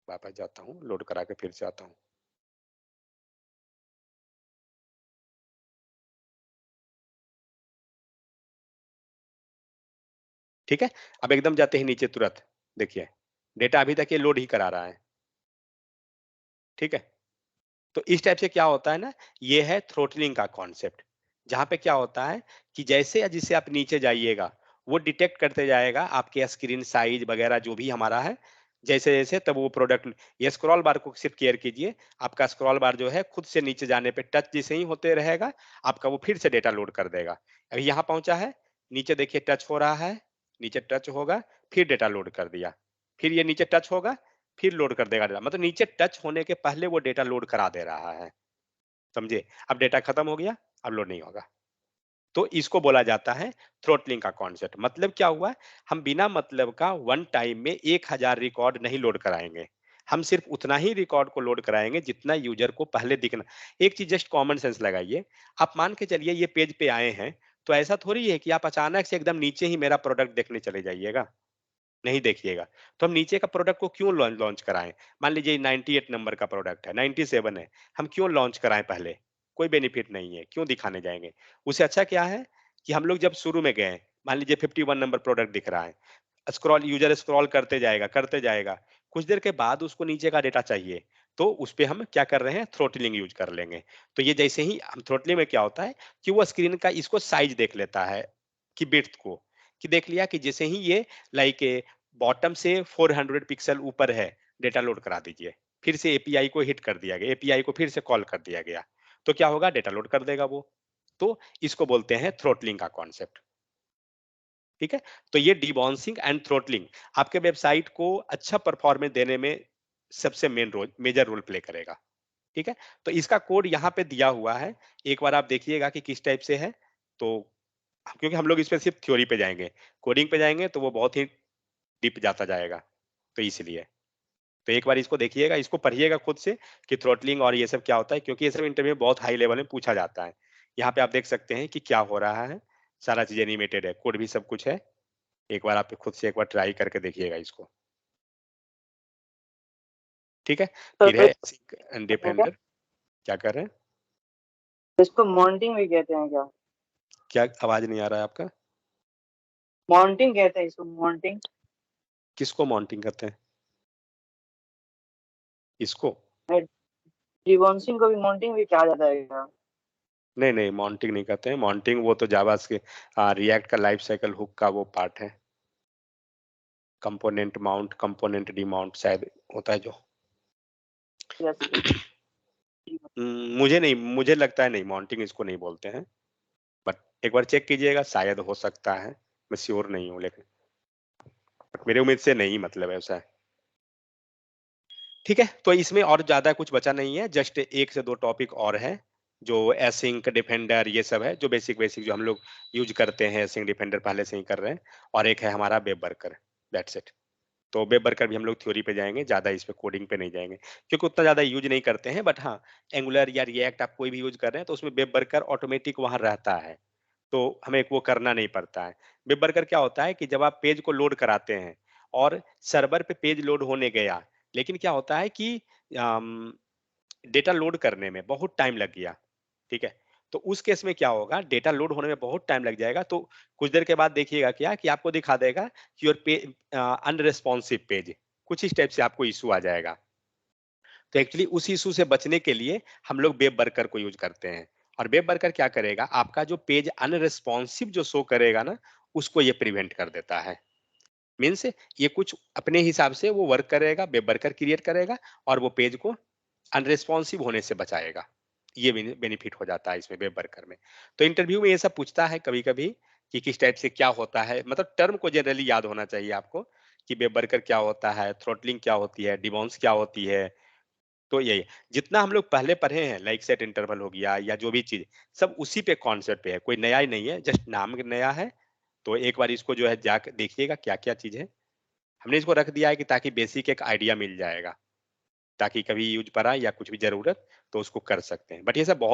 वापस जाता हूँ, लोड करा के फिर से आता हूँ। ठीक है, अब एकदम जाते ही नीचे तुरंत देखिए डेटा अभी तक ये लोड ही करा रहा है। ठीक है, तो इस टाइप से क्या होता है ना, ये है थ्रोटलिंग का कॉन्सेप्ट। जहां पे क्या होता है कि जैसे जिससे आप नीचे जाइएगा वो डिटेक्ट करते जाएगा आपके स्क्रीन साइज वगैरह जो भी हमारा है, जैसे जैसे तब वो प्रोडक्ट। ये स्क्रॉल बार को सिर्फ केयर कीजिए, आपका स्क्रॉल बार जो है खुद से नीचे जाने पे टच जैसे ही होते रहेगा, आपका वो फिर से डेटा लोड कर देगा। अभी यहाँ पहुंचा है, नीचे देखिए टच हो रहा है, नीचे टच होगा, फिर डेटा लोड कर दिया, फिर ये नीचे टच होगा, फिर लोड कर देगा डेटा। मतलब नीचे टच होने के पहले वो डेटा लोड करा दे रहा है। समझे? अब डेटा खत्म हो गया, अब लोड नहीं होगा। तो इसको बोला जाता है थ्रोटलिंग का कॉन्सेप्ट। मतलब क्या हुआ, हम बिना मतलब का वन टाइम में 1000 रिकॉर्ड नहीं लोड कराएंगे। हम सिर्फ उतना ही रिकॉर्ड को लोड कराएंगे जितना यूजर को पहले दिखना। एक चीज जस्ट कॉमन सेंस लगाइए, आप मान के चलिए ये पेज पे आए हैं, तो ऐसा थोड़ी है कि आप अचानक से एकदम नीचे ही मेरा प्रोडक्ट देखने चले जाइएगा। नहीं देखिएगा। तो हम नीचे का प्रोडक्ट को क्यों लॉन्च लॉन्च कराएँ? मान लीजिए 98 नंबर का प्रोडक्ट है, 97 है, हम क्यों लॉन्च कराएँ पहले? कोई बेनिफिट नहीं है, क्यों दिखाने जाएँगे? उससे अच्छा क्या है कि हम लोग जब शुरू में गए, मान लीजिए 51 नंबर प्रोडक्ट दिख रहा है, यूजर स्क्रॉल करते जाएगा, कुछ देर के बाद उसको नीचे का डेटा चाहिए, तो उसपे हम क्या कर रहे हैं? थ्रॉटलिंग यूज़ कर लेंगे। तो ये जैसे ही हम थ्रॉटलिंग में क्या होता है कि वो स्क्रीन का इसको साइज़ देख लेता है, कि विड्थ को, कि देख लिया कि जैसे ही ये लाइक बॉटम से 400 पिक्सल ऊपर है, डेटा लोड करा दीजिए। फिर से एपीआई को हिट कर दिया गया, एपीआई को फिर से कॉल कर दिया गया। तो क्या होगा? डेटा लोड कर देगा वो। तो इसको बोलते हैं थ्रॉटलिंग का कॉन्सेप्ट। ठीक है? तो ये डिबॉन्सिंग एंड थ्रॉटलिंग आपके वेबसाइट को अच्छा परफॉर्मेंस देने में सबसे मेजर रोल प्ले करेगा। ठीक है? तो इसका कोड यहाँ पे दिया हुआ है। एक बार आप देखिएगा कि किस टाइप से है। तो क्योंकि हम लोग इस पे सिर्फ थ्योरी पे जाएँगे, कोडिंग पे जाएँगे तो वो बहुत ही डीप जाता जाएगा, तो इसलिए। तो एक बार इसको देखिएगा, इसको पढ़िएगा खुद से कि थ्रॉटलिंग और ये सब क्या होता है, क्योंकि ये सब इंटरव्यू में बहुत हाई लेवल में पूछा जाता है। यहाँ पे आप देख सकते हैं कि क्या हो रहा है, सारा चीज़ एनिमेटेड है, कोड भी सब कुछ है। एक बार आप खुद से एक बार ट्राई करके देखिएगा इसको। ठीक है? फिर तो है इसको सिंक एंड कहते हैं क्या? डिफेंडर। क्या कर रहे हैं? इसको मॉन्टिंग भी कहते हैं क्या? क्या आवाज नहीं आ रहा है आपका? मॉन्टिंग कहते हैं इसको, मॉन्टिंग। किसको मॉन्टिंग कहते हैं? इसको? डिबॉन्शिंग को भी मॉन्टिंग भी कहा जाता है क्या? नहीं नहीं, मॉन्टिंग नहीं कहते हैं। मॉन्टिंग वो तो जावा के रिएक्ट का लाइफ साइकिल हुक का वो पार्ट है। कंपोनेंट माउंट, कंपोनेंट डिमाउंट शायद होता है जो। यस। मुझे नहीं, मुझे लगता है नहीं, मॉन्टिंग इसको नहीं बोलते हैं। बट एक बार चेक कीजिएगा, शायद हो सकता है, मैं श्योर नहीं हूँ, लेकिन बट मेरे उम्मीद से नहीं, मतलब ऐसा है। ठीक है, तो इसमें और ज्यादा कुछ बचा नहीं है, जस्ट एक से दो टॉपिक और है, जो एसिंक डिफेंडर ये सब है, जो बेसिक बेसिक जो हम लोग यूज करते हैं, एसिंक डिफेंडर पहले से ही कर रहे हैं। और एक है हमारा वेब वर्कर, दैट्स इट। तो वेब वर्कर भी हम लोग थ्योरी पे जाएंगे, ज्यादा इस पे कोडिंग पे नहीं जाएंगे, क्योंकि उतना ज्यादा यूज नहीं करते हैं। बट हाँ, एंगुलर या रिएक्ट आप कोई भी यूज कर रहे हैं तो उसमें वेब वर्कर ऑटोमेटिक वहां रहता है, तो हमें वो करना नहीं पड़ता है। वेब वर्कर क्या होता है कि जब आप पेज को लोड कराते हैं और सर्वर पे पेज लोड होने गया, लेकिन क्या होता है कि डेटा लोड करने में बहुत टाइम लग गया, ठीक है, तो उस केस में क्या होगा, डेटा लोड होने में बहुत टाइम लग जाएगा, तो कुछ देर के बाद देखिएगा क्या कि आपको दिखा देगा कि योर पे अनरेस्पॉन्सिव पेज, कुछ इस टाइप से आपको इशू आ जाएगा। तो एक्चुअली उस इशू से बचने के लिए हम लोग वेब वर्कर को यूज करते हैं। और वेब वर्कर क्या करेगा, आपका जो पेज अनरेस्पॉन्सिव जो शो करेगा ना, उसको ये प्रिवेंट कर देता है। मीन्स ये कुछ अपने हिसाब से वो वर्क करेगा, वेब वर्कर क्रिएट करेगा, और वो पेज को अनरेस्पॉन्सिव होने से बचाएगा। ये बेनिफिट हो जाता है इसमें वेब वर्कर में। तो इंटरव्यू में ये सब पूछता है कभी कभी कि किस टाइप से क्या होता है, मतलब टर्म को जनरली याद होना चाहिए आपको, कि वेब वर्कर क्या होता है, थ्रोटलिंग क्या होती है, डिबॉन्स क्या होती है। तो यही जितना हम लोग पहले पढ़े हैं, लाइक सेट इंटरवल हो गया या जो भी चीज, सब उसी पे कॉन्सेप्ट पे है, कोई नया ही नहीं है, जस्ट नाम नया है। तो एक बार इसको जो है जाकर देखिएगा क्या क्या चीज है। हमने इसको रख दिया है कि ताकि बेसिक एक आइडिया मिल जाएगा, ताकि कभी यूज पड़ा या कुछ भी जरूरत तो उसको कर सकते हैं। बट ये सब बहुत